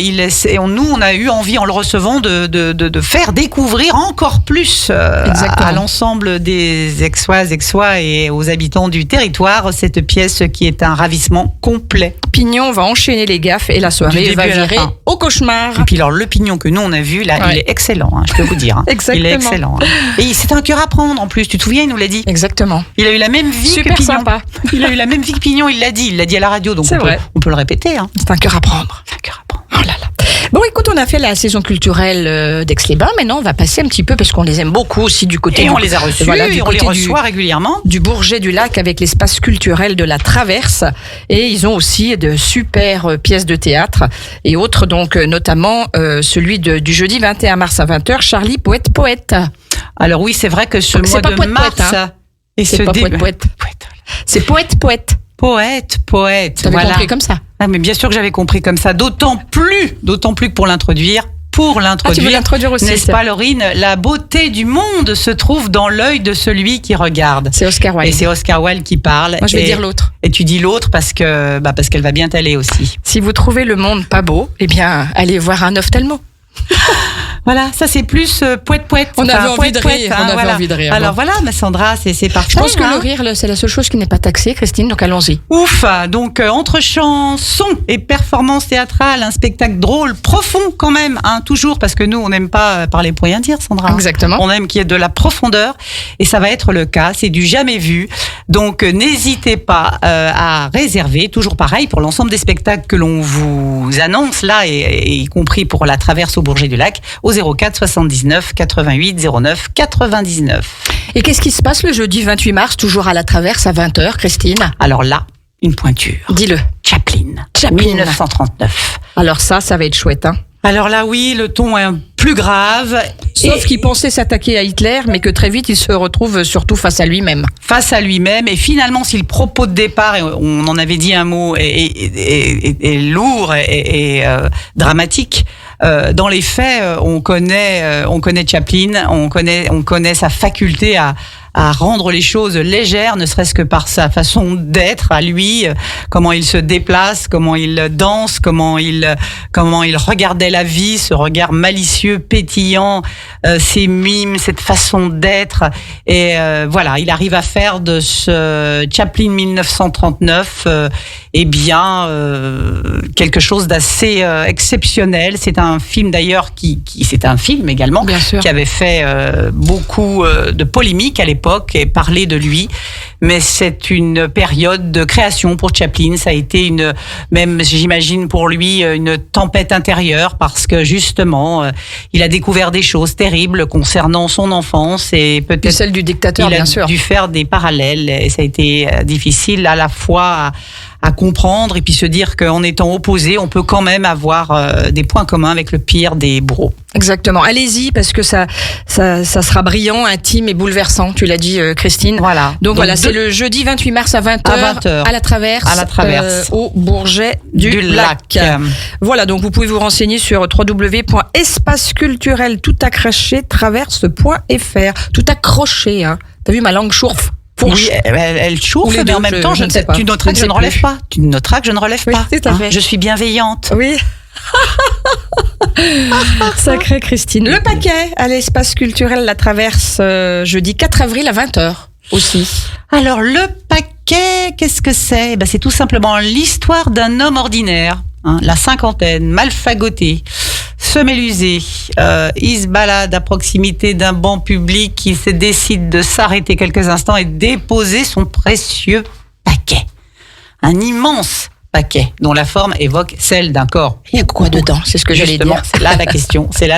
nous on a eu envie en le recevant de faire découvrir encore plus à l'ensemble des Aixois et aux habitants du territoire cette pièce qui est un ravissement complet. Pignon va enchaîner les gaffes et la soirée va virer au cauchemar. Et puis alors le Pignon que nous on a vu là, il est excellent, je peux vous dire. Exactement. Il est excellent. Et c'est un cœur à prendre en plus, tu te souviens, il nous l'a dit. Exactement. Il a eu la même vie que Pignon. Sympa. Il a eu la même vie que Pignon, il l'a dit à la radio, donc on peut le répéter. C'est un cœur à prendre. C'est un cœur à prendre. Oh là là. Bon, écoute, on a fait la saison culturelle d'Aix-les-Bains. Maintenant, on va passer un petit peu, parce qu'on les aime beaucoup aussi du côté Et on les a reçus, du on les côté reçoit régulièrement. du Bourget du Lac avec l'espace culturel de la Traverse. Et ils ont aussi de super pièces de théâtre et autres, donc notamment celui du jeudi 21 mars à 20h, Charlie Poète. Alors oui, c'est vrai que ce C'est mois pas de poète, mars... hein. Et C'est ce pas début- poète. C'est Poète. Poète. T'avais Voilà. compris comme ça. Ah, mais bien sûr que j'avais compris comme ça. D'autant plus que pour l'introduire. Ah, tu veux l'introduire aussi, n'est-ce pas, Laurine? La beauté du monde se trouve dans l'œil de celui qui regarde. C'est Oscar Wilde. Et c'est Oscar Wilde qui parle. Moi, je vais dire l'autre. Et tu dis l'autre parce qu'elle va bien t'aller aussi. Si vous trouvez le monde pas beau, eh bien, allez voir un ophtalmo. Voilà, ça c'est plus poète. On avait envie de rire, on avait voilà. envie de rire. Alors voilà, ma Sandra, c'est parfait. Je pense que hein. le rire, c'est la seule chose qui n'est pas taxée, Christine, donc allons-y. Ouf, donc entre chansons et performances théâtrales, un spectacle drôle, profond quand même, hein, toujours, parce que nous, on n'aime pas parler pour rien dire, Sandra. Exactement. On aime qu'il y ait de la profondeur, et ça va être le cas, c'est du jamais vu. Donc n'hésitez pas à réserver, toujours pareil, pour l'ensemble des spectacles que l'on vous annonce là, et y compris pour la traverse au Bourget du Lac, au 04 79 88 09 99. Et qu'est-ce qui se passe le jeudi 28 mars, toujours à la Traverse à 20h, Christine? Alors là, une pointure. Dis-le. Chaplin. 1939. Alors ça va être chouette, hein. Alors là, oui, le ton est plus grave. Sauf Et qu'il pensait s'attaquer à Hitler, mais que très vite, il se retrouve surtout face à lui-même. face à lui-même. Et finalement, si le propos de départ, et on en avait dit un mot, est lourd et dramatique, dans les faits, on connaît Chaplin, on connaît sa faculté à rendre les choses légères, ne serait-ce que par sa façon d'être à lui, comment il se déplace, comment il danse, comment il regardait la vie, ce regard malicieux, pétillant, ses mimes, cette façon d'être. Et voilà, il arrive à faire de ce Chaplin 1939 quelque chose d'assez exceptionnel. C'est un film d'ailleurs c'est un film également, Bien sûr. qui avait fait beaucoup de polémiques à l'époque et parlé de lui. Mais c'est une période de création pour Chaplin. Ça a été même j'imagine pour lui, une tempête intérieure parce que justement, il a découvert des choses terribles concernant son enfance et peut-être Et celle du dictateur, il a bien sûr. dû faire des parallèles et ça a été difficile à la fois à comprendre et puis se dire qu'en étant opposé, on peut quand même avoir des points communs avec le pire des bourreaux. Exactement. Allez-y, parce que ça sera brillant, intime et bouleversant. Tu l'as dit, Christine. Voilà. Donc voilà, c'est le jeudi 28 mars à 20h. À 20h. À la Traverse. Au Bourget du Lac. Voilà, donc vous pouvez vous renseigner sur www.espaceculturel-tout-accroché-traverse.fr. Tout accroché, hein. T'as vu ma langue chourfe? Oui, elle chauffe, Ou les mais deux, en même temps, je ne sais pas. tu noteras que je ne relève pas. Tu noteras que je ne relève Oui, pas. tout à fait. Je suis bienveillante. Oui. Sacrée Christine. Le paquet à l'espace culturel La Traverse, jeudi 4 avril à 20h aussi. Alors, le paquet, qu'est-ce que c'est? C'est tout simplement l'histoire d'un homme ordinaire, la cinquantaine, mal fagoté, semé l'usé. Il se balade à proximité d'un banc public qui se décide de s'arrêter quelques instants et déposer son précieux paquet. Un immense paquet dont la forme évoque celle d'un corps. Il y a quoi dedans? C'est ce que j'allais Justement, dire. c'est là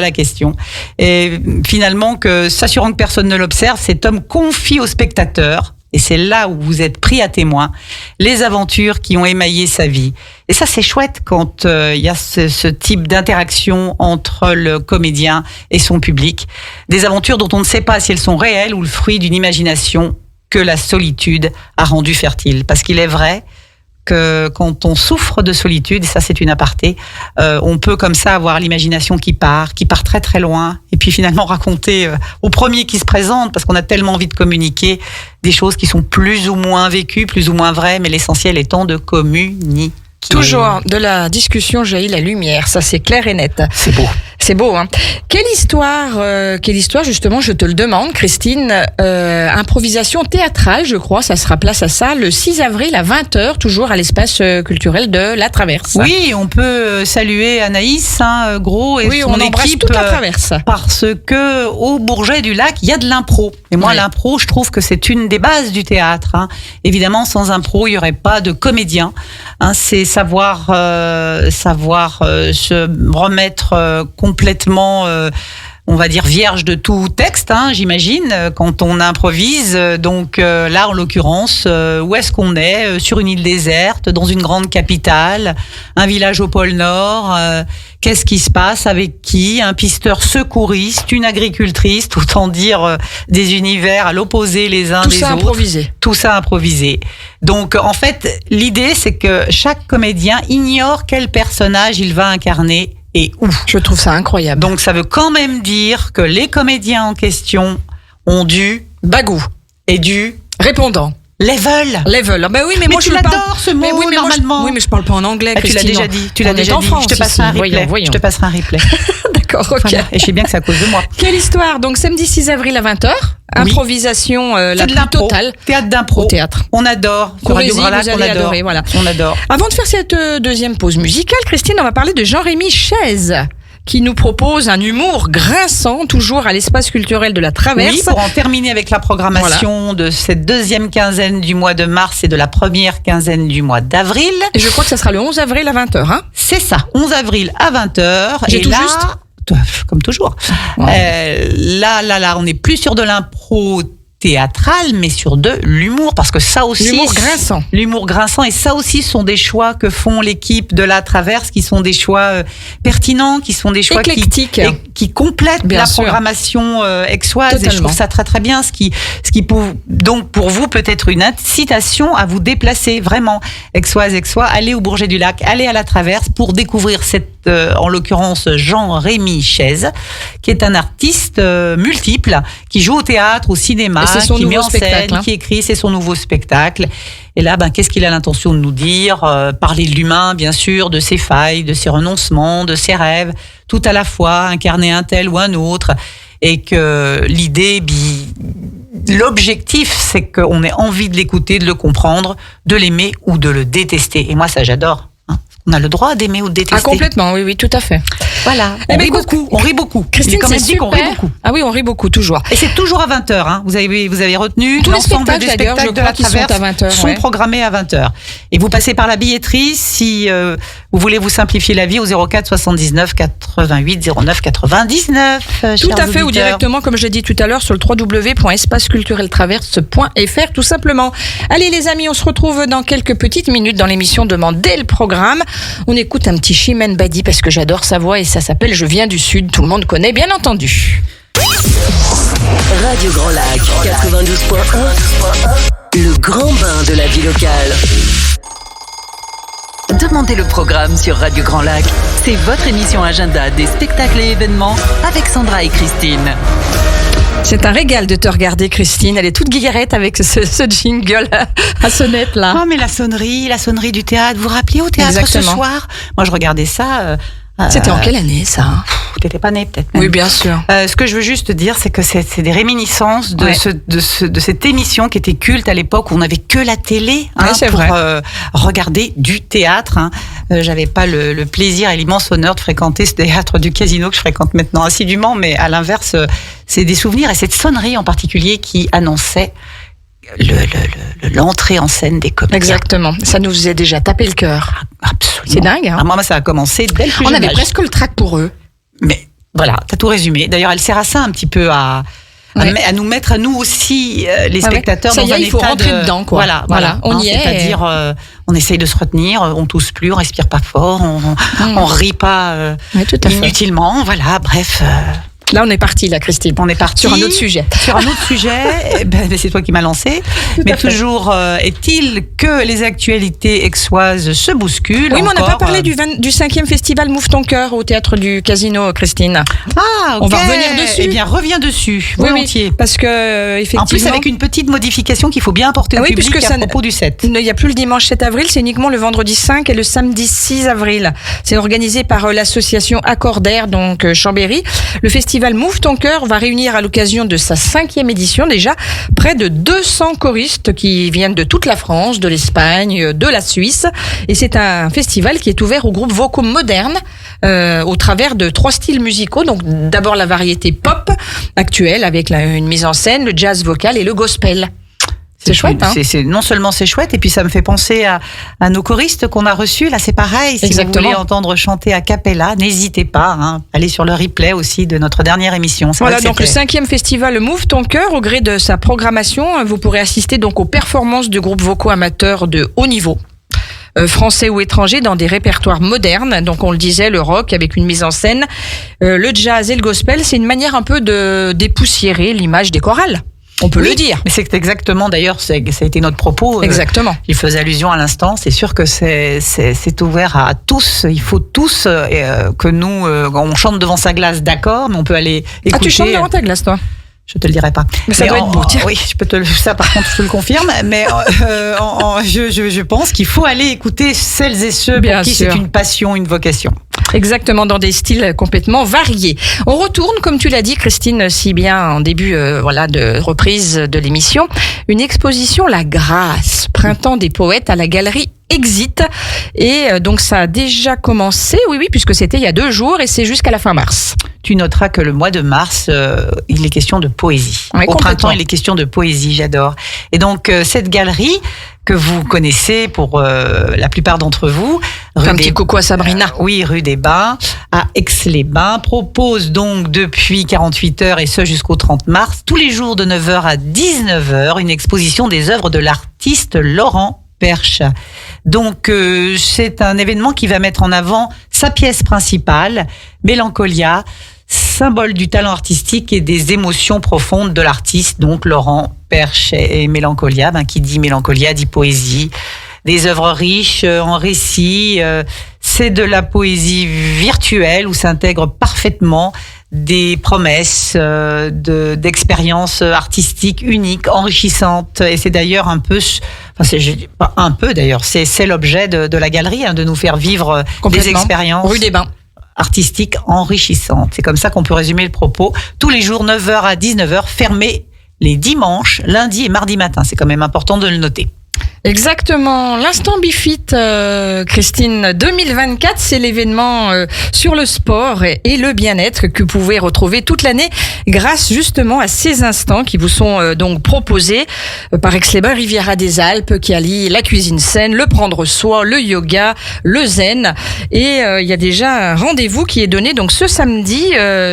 la question. Et finalement, s'assurant que personne ne l'observe, cet homme confie au spectateur, et c'est là où vous êtes pris à témoin, les aventures qui ont émaillé sa vie. Et ça, c'est chouette quand il y a ce type d'interaction entre le comédien et son public. Des aventures dont on ne sait pas si elles sont réelles ou le fruit d'une imagination que la solitude a rendue fertile. Parce qu'il est vrai que quand on souffre de solitude, et ça c'est une aparté, on peut comme ça avoir l'imagination qui part très très loin, et puis finalement raconter au premier qui se présente, parce qu'on a tellement envie de communiquer des choses qui sont plus ou moins vécues, plus ou moins vraies, mais l'essentiel étant de communiquer. Toujours de la discussion jaillit la lumière, ça c'est clair et net. C'est beau. C'est beau, hein. Quelle histoire, justement, je te le demande, Christine, improvisation théâtrale, je crois, ça sera place à ça, le 6 avril à 20h, toujours à l'espace culturel de La Traverse. Oui, on peut saluer Anaïs, Gros et son on embrasse équipe. toute La Traverse. Parce que au Bourget du Lac, il y a de l'impro. Et moi, l'impro, je trouve que c'est une des bases du théâtre. Évidemment, sans impro, il n'y aurait pas de comédien. C'est savoir se remettre complètement, on va dire, vierge de tout texte, j'imagine, quand on improvise. Donc là, en l'occurrence, où est-ce qu'on est? Sur une île déserte, dans une grande capitale, un village au pôle Nord. Qu'est-ce qui se passe? Avec qui? Un pisteur secouriste, une agricultrice, autant dire des univers à l'opposé les uns des autres. Tout ça improvisé. Tout ça improvisé. Donc, en fait, l'idée, c'est que chaque comédien ignore quel personnage il va incarner et où. Je trouve ça incroyable. Donc, ça veut quand même dire que les comédiens en question ont du bagou et du répondant. Level. Ben oui, mais moi tu je l'adores ce mot, normalement. Oui, mais je parle pas en anglais. Tu l'as déjà dit. On est en France, je te passerai un replay. Voyons. Je te passerai un replay. D'accord, ok. Voilà. Et je sais bien que c'est à cause de moi. Quelle histoire? Donc samedi 6 avril à 20h, improvisation la plus totale. Théâtre d'impro. Au théâtre. On adore. Sur Radio Grand Lac, on adore. Adorer, voilà. On adore. Avant de faire cette deuxième pause musicale, Christine, on va parler de Jean-Rémy Chaise, qui nous propose un humour grinçant, toujours à l'espace culturel de La Traverse. Oui, pour en terminer avec la programmation de cette deuxième quinzaine du mois de mars et de la première quinzaine du mois d'avril. Et je crois que ça sera le 11 avril à 20h. C'est ça, 11 avril à 20h. J'ai et tout là, juste comme toujours. Ouais. Là, on n'est plus sur de l'impro théâtral, mais sur de l'humour, parce que ça aussi... L'humour grinçant. L'humour grinçant, et ça aussi sont des choix que font l'équipe de La Traverse, qui sont des choix pertinents, qui sont des choix éclectiques, qui complètent bien la sûr. programmation aixoise. Totalement. Et je trouve ça très très bien, ce qui donc pour vous peut être une incitation à vous déplacer, vraiment. Aixoise, allez au Bourget du Lac, allez à La Traverse pour découvrir cette, en l'occurrence, Jean-Rémy Chaise, qui est un artiste multiple, qui joue au théâtre, au cinéma, qui met en scène, qui écrit, c'est son nouveau spectacle. Et là, qu'est-ce qu'il a l'intention de nous dire? Parler de l'humain, bien sûr, de ses failles, de ses renoncements, de ses rêves, tout à la fois, incarner un tel ou un autre. Et que l'objectif, c'est qu'on ait envie de l'écouter, de le comprendre, de l'aimer ou de le détester. Et moi, ça, j'adore. On a le droit d'aimer ou de détester. Ah, complètement, oui, tout à fait. Voilà. On rit beaucoup. Christine, quand même dit qu'on rit beaucoup. Ah oui, on rit beaucoup, toujours. Et c'est toujours à 20h. Vous avez retenu tous l'ensemble les des spectacles spectacles de La Traverse sont programmés à 20h. Et vous passez par la billetterie si vous voulez vous simplifier la vie au 04 79 88 09 99. Tout à fait, ou directement, comme je l'ai dit tout à l'heure, sur le www.espacecultureltraverse.fr, tout simplement. Allez les amis, on se retrouve dans quelques petites minutes dans l'émission Demandez le programme. On écoute un petit Chimène Badi parce que j'adore sa voix et ça s'appelle Je viens du Sud. Tout le monde connaît, bien entendu. Radio Grand Lac 92.1, le grand bain de la vie locale. Demandez le programme sur Radio Grand Lac. C'est votre émission agenda des spectacles et événements avec Sandra et Christine. C'est un régal de te regarder, Christine. Elle est toute guillerette avec ce jingle à sonnette là. Oh, mais la sonnerie du théâtre. Vous vous rappelez au théâtre Exactement. Ce soir? Moi, je regardais ça. C'était en quelle année, ça? T'étais pas née, peut-être. Même. Oui, bien sûr. Ce que je veux juste dire, c'est que c'est des réminiscences de cette émission qui était culte à l'époque où on n'avait que la télé pour regarder du théâtre. J'avais pas le plaisir et l'immense honneur de fréquenter ce théâtre du Casino que je fréquente maintenant assidûment, mais à l'inverse, c'est des souvenirs et cette sonnerie en particulier qui annonçait l'entrée en scène des comédiens. Exactement. Ça nous faisait déjà taper le cœur. Absolument. C'est dingue, hein? Moi, ça a commencé dès le plus jeune On avait âge. presque le trac pour eux. Mais voilà, t'as tout résumé. D'ailleurs, elle sert à ça un petit peu à nous mettre à nous aussi, les spectateurs, ça dans y est, un il faut état rentrer dedans, quoi. Voilà. On y est. C'est-à-dire, on essaye de se retenir, on tousse plus, on respire pas fort, on rit pas Oui, tout à fait. inutilement. Voilà, bref. Là, on est parti, là, Christine. On est parti sur un autre sujet. Sur un autre sujet, c'est toi qui m'as lancé. Mais toujours est-il que les actualités aixoises se bousculent. Oui, mais on n'a pas encore, parlé du 5e festival Mouve ton cœur au théâtre du Casino, Christine. Ah, ok. On va revenir dessus. Eh bien, reviens dessus, Oui, volontiers. oui, parce que effectivement. En plus, avec une petite modification qu'il faut bien apporter au Oui, public puisque à ça propos du 7. Il n'y a plus le dimanche 7 avril, c'est uniquement le vendredi 5 et le samedi 6 avril. C'est organisé par l'association Accordaire, donc Chambéry. Le festival Mouve ton cœur va réunir à l'occasion de sa 5e édition déjà près de 200 choristes qui viennent de toute la France, de l'Espagne, de la Suisse. Et c'est un festival qui est ouvert aux groupes vocaux modernes au travers de 3 styles musicaux. Donc d'abord la variété pop actuelle avec une mise en scène, le jazz vocal et le gospel. C'est chouette, hein. Non seulement c'est chouette, et puis ça me fait penser à nos choristes qu'on a reçus. Là, c'est pareil. Si Exactement. vous voulez entendre chanter a cappella, n'hésitez pas. Allez sur le replay aussi de notre dernière émission. C'est Voilà, vrai que donc le 5e festival Mouve ton cœur, au gré de sa programmation, vous pourrez assister donc aux performances de groupes vocaux amateurs de haut niveau. Français ou étrangers dans des répertoires modernes. Donc on le disait, le rock avec une mise en scène, le jazz et le gospel, c'est une manière un peu de dépoussiérer l'image des chorales. On peut le dire. Mais c'est exactement, d'ailleurs, ça a été notre propos. Exactement. Il faisait allusion à l'instant. C'est sûr que c'est ouvert à tous. Il faut tous que nous, on chante devant sa glace, d'accord, mais on peut aller écouter. Ah, tu chantes devant ta glace, toi? Je te le dirai pas. Mais ça doit être beau, tiens. Oui, ça par contre, je te le confirme. Mais je pense qu'il faut aller écouter celles et ceux Bien pour qui sûr. c'est une passion, une vocation. Exactement, dans des styles complètement variés. On retourne, comme tu l'as dit, Christine, si bien en début de reprise de l'émission, une exposition La Grâce, Printemps des poètes à la galerie Exit. Et donc ça a déjà commencé, oui, puisque c'était il y a 2 jours et c'est jusqu'à la fin mars. Tu noteras que le mois de mars, il est question de poésie. Oui, Au complètement. printemps, il est question de poésie, j'adore. Et donc, cette galerie que vous connaissez pour la plupart d'entre vous, Un petit coucou à Sabrina. oui, rue des Bains, à Aix-les-Bains, propose donc depuis 48 heures et ce jusqu'au 30 mars, tous les jours de 9h à 19h, une exposition des œuvres de l'artiste Laurent Perche. Donc, c'est un événement qui va mettre en avant sa pièce principale, Mélancolia, symbole du talent artistique et des émotions profondes de l'artiste, donc Laurent Perche. Et Mélancolia, qui dit Mélancolia, dit poésie, des œuvres riches en récits. C'est de la poésie virtuelle où s'intègrent parfaitement des promesses d'expériences artistiques uniques, enrichissantes. Et c'est d'ailleurs c'est l'objet de la galerie, de nous faire vivre des Complètement. expériences Rue des Bains. artistiques enrichissantes. C'est comme ça qu'on peut résumer le propos. Tous les jours, 9h à 19h, fermé les dimanches, lundi et mardi matin. C'est quand même important de le noter. Exactement. L'instant Bifit, Christine, 2024, c'est l'événement sur le sport et le bien-être que vous pouvez retrouver toute l'année grâce justement à ces instants qui vous sont donc proposés par Aix-les-Bains Riviera des Alpes qui allie la cuisine saine, le prendre soin, le yoga, le zen. Et il y a déjà un rendez-vous qui est donné donc ce samedi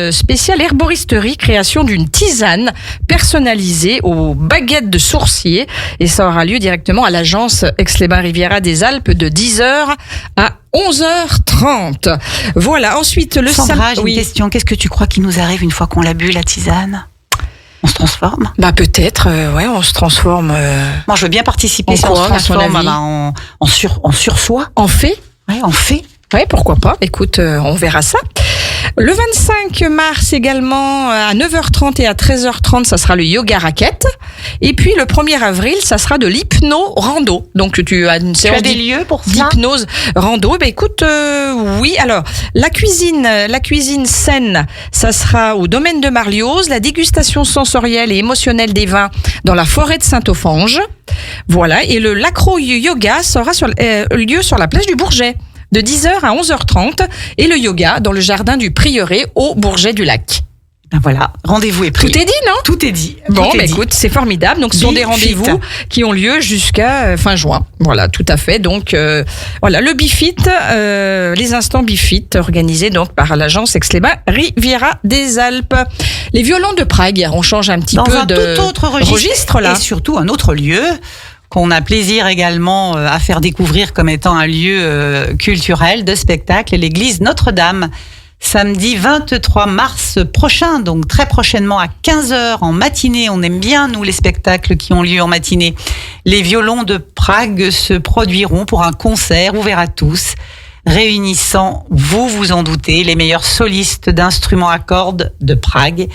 spécial herboristerie, création d'une tisane personnalisée aux baguettes de sourcier. Et ça aura lieu directement à l'agence Aix-les-Bains Riviera des Alpes de 10h à 11h30. Voilà, ensuite le Sandra, j'ai oui. une question. Qu'est-ce que tu crois qui nous arrive une fois qu'on l'a bu, la tisane? On se transforme? Peut-être, on se transforme Moi, je veux bien participer En si on quoi, se à ton transforme avis en sursoir. en fait. Ouais, en fait. Oui, pourquoi pas. Écoute, on verra ça. Le 25 mars également, à 9h30 et à 13h30, ça sera le yoga raquette. Et puis le 1er avril, ça sera de l'hypno-rando. Donc tu as une Tu séance as des lieux pour ça? d'hypnose rando. Écoute, oui. Alors, la cuisine saine, ça sera au domaine de Marlioz. La dégustation sensorielle et émotionnelle des vins dans la forêt de Saint-Ophange. Voilà. Et le l'acro-yoga sera lieu sur la plage du Bourget, de 10h à 11h30, et le yoga dans le jardin du Prieuré au Bourget du Lac. Voilà, rendez-vous est pris. Tout est dit, non? Tout est dit. Bon, Tout est dit. écoute, c'est formidable. Donc, ce sont des Bifit. rendez-vous qui ont lieu jusqu'à fin juin. Voilà, tout à fait. Donc, voilà, le Bifit, les instants Bifit, organisés donc par l'agence Aix-les-Bains Riviera des Alpes. Les violons de Prague, on change un petit Dans peu un de tout autre registre là. Et surtout un autre lieu qu'on a plaisir également à faire découvrir comme étant un lieu culturel de spectacle, l'église Notre-Dame. samedi 23 mars prochain, donc très prochainement à 15h en matinée. On aime bien, nous, les spectacles qui ont lieu en matinée. Les violons de Prague se produiront pour un concert ouvert à tous, réunissant, vous vous en doutez, les meilleurs solistes d'instruments à cordes de Prague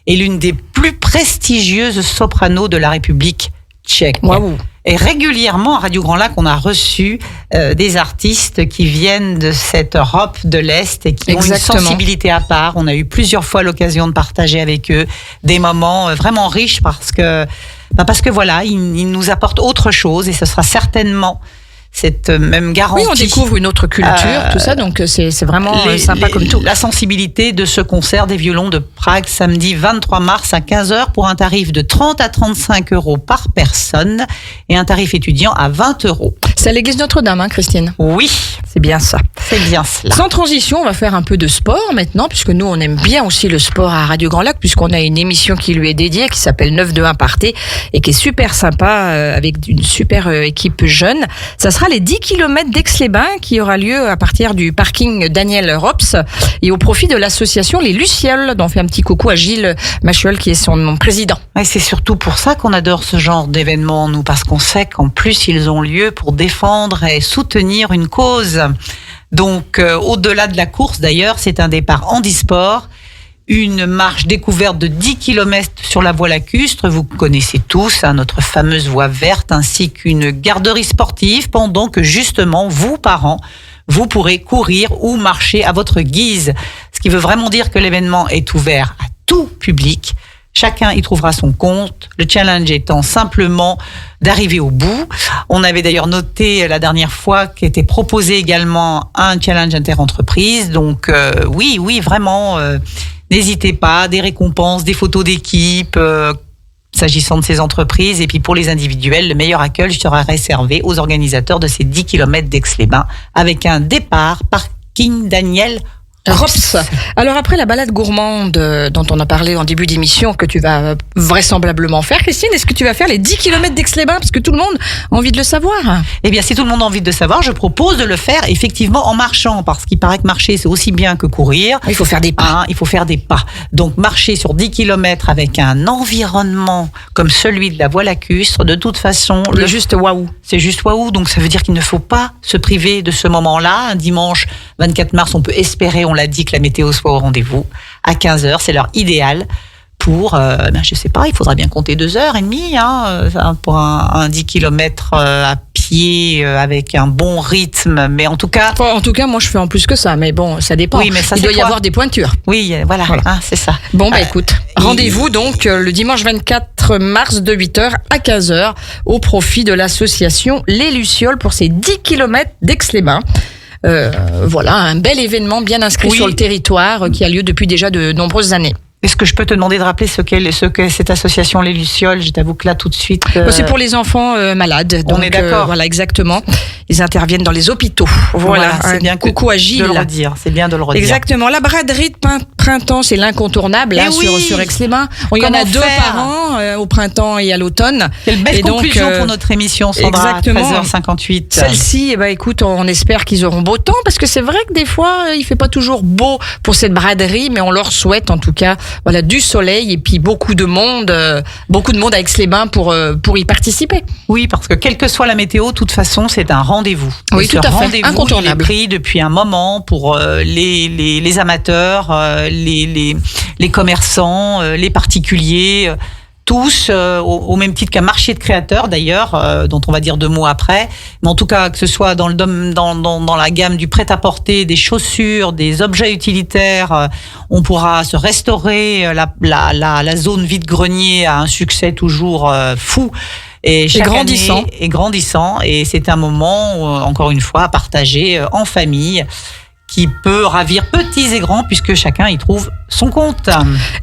et l'une des plus prestigieuses sopranos de la République tchèque. Waouh. Et régulièrement, à Radio Grand Lac, on a reçu des artistes qui viennent de cette Europe de l'Est et qui ont une sensibilité à part. On a eu plusieurs fois l'occasion de partager avec eux des moments vraiment riches parce que voilà, ils nous apportent autre chose et ce sera certainement cette même garantie. Oui, on découvre une autre culture, tout ça, donc c'est vraiment sympa comme tout. La sensibilité de ce concert des violons de Prague, samedi 23 mars à 15h pour un tarif de 30 à 35 euros par personne et un tarif étudiant à 20 euros. C'est à l'église Notre-Dame, hein, Christine? Oui, c'est bien ça. C'est bien cela. Sans transition, on va faire un peu de sport maintenant, puisque nous, on aime bien aussi le sport à Radio Grand Lac, puisqu'on a une émission qui lui est dédiée, qui s'appelle 9-2-1 Partez, et qui est super sympa, avec une super équipe jeune. Ça sera les 10 km d'Aix-les-Bains qui aura lieu à partir du parking Daniel Rops et au profit de l'association Les Lucioles, dont on fait un petit coucou à Gilles Machuel qui est son président. Et c'est surtout pour ça qu'on adore ce genre d'événements, nous, parce qu'on sait qu'en plus ils ont lieu pour défendre et soutenir une cause. Donc, au-delà de la course, d'ailleurs, c'est un départ handisport, une marche découverte de 10 km sur la voie lacustre, vous connaissez tous, hein, notre fameuse voie verte, ainsi qu'une garderie sportive, pendant que justement, vous, parents, vous pourrez courir ou marcher à votre guise. Ce qui veut vraiment dire que l'événement est ouvert à tout public. Chacun y trouvera son compte. Le challenge étant simplement d'arriver au bout. On avait d'ailleurs noté la dernière fois qu'était proposé également un challenge interentreprise. Donc oui, vraiment, n'hésitez pas, des récompenses, des photos d'équipe, s'agissant de ces entreprises. Et puis pour les individuels, le meilleur accueil sera réservé aux organisateurs de ces 10 km d'Aix-les-Bains avec un départ parking Daniel Rops. Alors après la balade gourmande dont on a parlé en début d'émission que tu vas vraisemblablement faire, Christine, est-ce que tu vas faire les 10 km d'Aix-les-Bains parce que tout le monde a envie de le savoir? Eh bien, si tout le monde a envie de le savoir, je propose de le faire effectivement en marchant parce qu'il paraît que marcher c'est aussi bien que courir. Il faut faire des pas. Il faut faire des pas. Donc marcher sur 10 km avec un environnement comme celui de la voie lacustre, de toute façon, c'est juste waouh. C'est juste waouh. Donc ça veut dire qu'il ne faut pas se priver de ce moment-là. Un dimanche 24 mars, on peut espérer, on l'a dit, que la météo soit au rendez-vous à 15h, c'est l'heure idéale pour, je sais pas, il faudra bien compter 2h30 pour un 10 km à pied avec un bon rythme, mais en tout cas, moi je fais en plus que ça, mais bon, ça dépend. Oui, mais ça, il doit y avoir des pointures. Oui, voilà. C'est ça. Bon, écoute, rendez-vous donc le dimanche 24 mars de 8h à 15h au profit de l'association Les Lucioles pour ces 10 km d'Aix-les-Bains. Voilà, un bel événement bien inscrit sur le territoire qui a lieu depuis déjà de nombreuses années. Est-ce que je peux te demander de rappeler ce qu'est cette association Les Lucioles? Je t'avoue que là, tout de suite... C'est pour les enfants malades. On est d'accord. Voilà, exactement. Ils interviennent dans les hôpitaux. Voilà, c'est bien coucou à Gilles. De le redire. C'est bien de le redire. Exactement. La braderie de printemps, c'est l'incontournable sur Aix-les-Bains. Il y en a 2 par an, au printemps et à l'automne. Quelle belle conclusion pour notre émission, Sandra, exactement. à 13h58. Celle-ci, écoute, on espère qu'ils auront beau temps, parce que c'est vrai que des fois, il fait pas toujours beau pour cette braderie, mais on leur souhaite en tout cas du soleil et puis beaucoup de monde à Aix-les-Bains pour y participer. Oui, parce que quelle que soit la météo, de toute façon, c'est un rendez-vous. Oui, tout à fait, incontournable. Il est pris depuis un moment pour les amateurs, les commerçants, les particuliers, tous, au même titre qu'un marché de créateurs d'ailleurs, dont on va dire 2 mots après. Mais en tout cas, que ce soit dans la gamme du prêt-à-porter, des chaussures, des objets utilitaires, on pourra se restaurer. La zone vide-grenier a un succès toujours fou. Et grandissant. Et c'est un moment, encore une fois, à partager en famille, qui peut ravir petits et grands, puisque chacun y trouve son compte.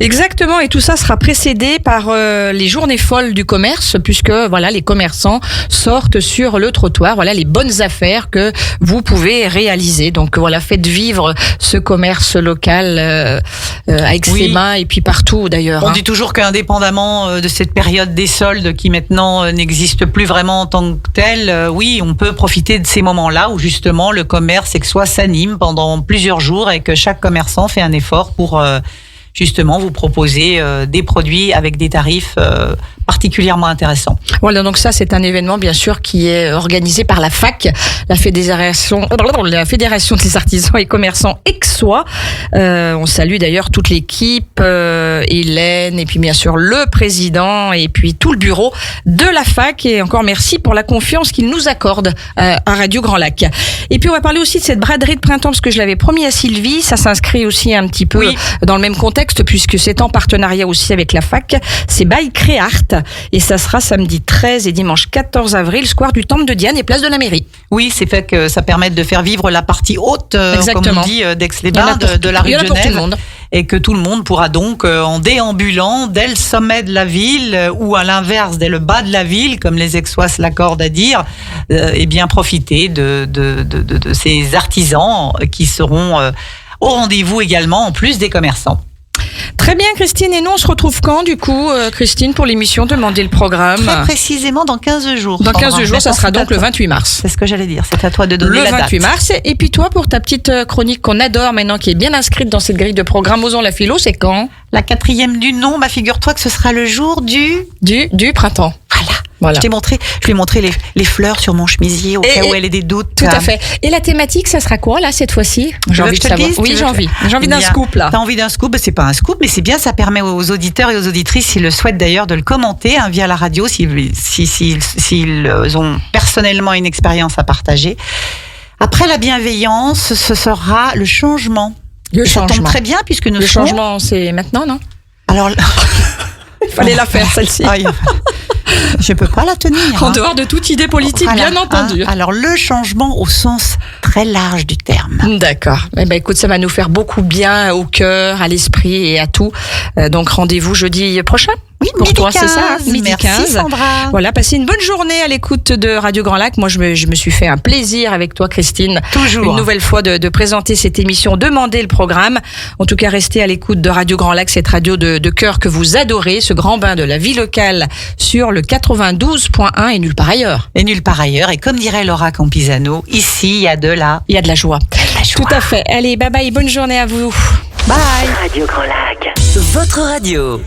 Exactement, et tout ça sera précédé par les journées folles du commerce, puisque voilà, les commerçants sortent sur le trottoir, voilà les bonnes affaires que vous pouvez réaliser. Donc voilà, faites vivre ce commerce local à Aix-les-Bains et puis partout d'ailleurs. On dit toujours qu'indépendamment de cette période des soldes qui maintenant n'existe plus vraiment en tant que telle, oui, on peut profiter de ces moments-là où justement le commerce aixois s'anime pendant plusieurs jours et que chaque commerçant fait un effort pour justement vous proposer des produits avec des tarifs particulièrement intéressants. Voilà, donc ça c'est un événement bien sûr qui est organisé par la FAC, la Fédération des artisans et commerçants aixois. On salue d'ailleurs toute l'équipe, Hélène et puis bien sûr le président et puis tout le bureau de la FAC, et encore merci pour la confiance qu'ils nous accordent à Radio Grand Lac. Et puis on va parler aussi de cette braderie de printemps parce que je l'avais promis à Sylvie, ça s'inscrit aussi un petit peu dans le même contexte puisque c'est en partenariat aussi avec la FAC, c'est by Créart. Et ça sera samedi 13 et dimanche 14 avril, square du Temple de Diane et place de la mairie. Oui, c'est fait que ça permet de faire vivre la partie haute, comme on dit, d'Aix-les-Bains, de la rue de Genève. Et que tout le monde pourra donc, en déambulant, dès le sommet de la ville, ou à l'inverse, dès le bas de la ville, comme les Aixois se l'accordent à dire, eh bien profiter de ces artisans qui seront au rendez-vous également, en plus des commerçants. Très bien Christine, et nous on se retrouve quand du coup Christine pour l'émission Demandez le programme? Très précisément dans 15 jours. Dans 15 jours, ça sera donc le 28 mars. C'est ce que j'allais dire, c'est à toi de donner la date. Le 28 mars, et puis toi pour ta petite chronique qu'on adore maintenant, qui est bien inscrite dans cette grille de programme Osons la philo, c'est quand? La 4e du nom, figure-toi que ce sera le jour du printemps. Voilà. Je lui ai montré les fleurs sur mon chemisier au cas où elle ait des doutes. Tout à fait. Et la thématique, ça sera quoi là cette fois-ci? J'ai envie de savoir. Oui, j'ai envie. J'ai envie d'un scoop là. T'as envie d'un scoop? C'est pas un scoop, mais c'est bien. Ça permet aux auditeurs et aux auditrices, s'ils le souhaitent d'ailleurs, de le commenter via la radio, s'ils ont personnellement une expérience à partager. Après la bienveillance, ce sera le changement. Ça tombe très bien puisque nous serons... Le changement, c'est maintenant, non? Alors... Il fallait la faire celle-ci. Je peux pas la tenir. En dehors de toute idée politique, bien entendu. Alors le changement au sens très large du terme. D'accord. Eh ben écoute, ça va nous faire beaucoup bien au cœur, à l'esprit et à tout. Donc rendez-vous jeudi prochain. Oui, pour toi, c'est ça, midi Merci 15. Sandra. Voilà, passez une bonne journée à l'écoute de Radio Grand Lac. Moi, je me suis fait un plaisir avec toi, Christine. Toujours. Une nouvelle fois de présenter cette émission, Demandez le programme. En tout cas, restez à l'écoute de Radio Grand Lac, cette radio de cœur que vous adorez, ce grand bain de la vie locale sur le 92.1 et nulle part ailleurs. Et nulle part ailleurs. Et comme dirait Laura Campisano, ici, il y a de la joie. Tout à fait. Allez, bye bye, bonne journée à vous. Bye. Radio Grand Lac. Votre radio.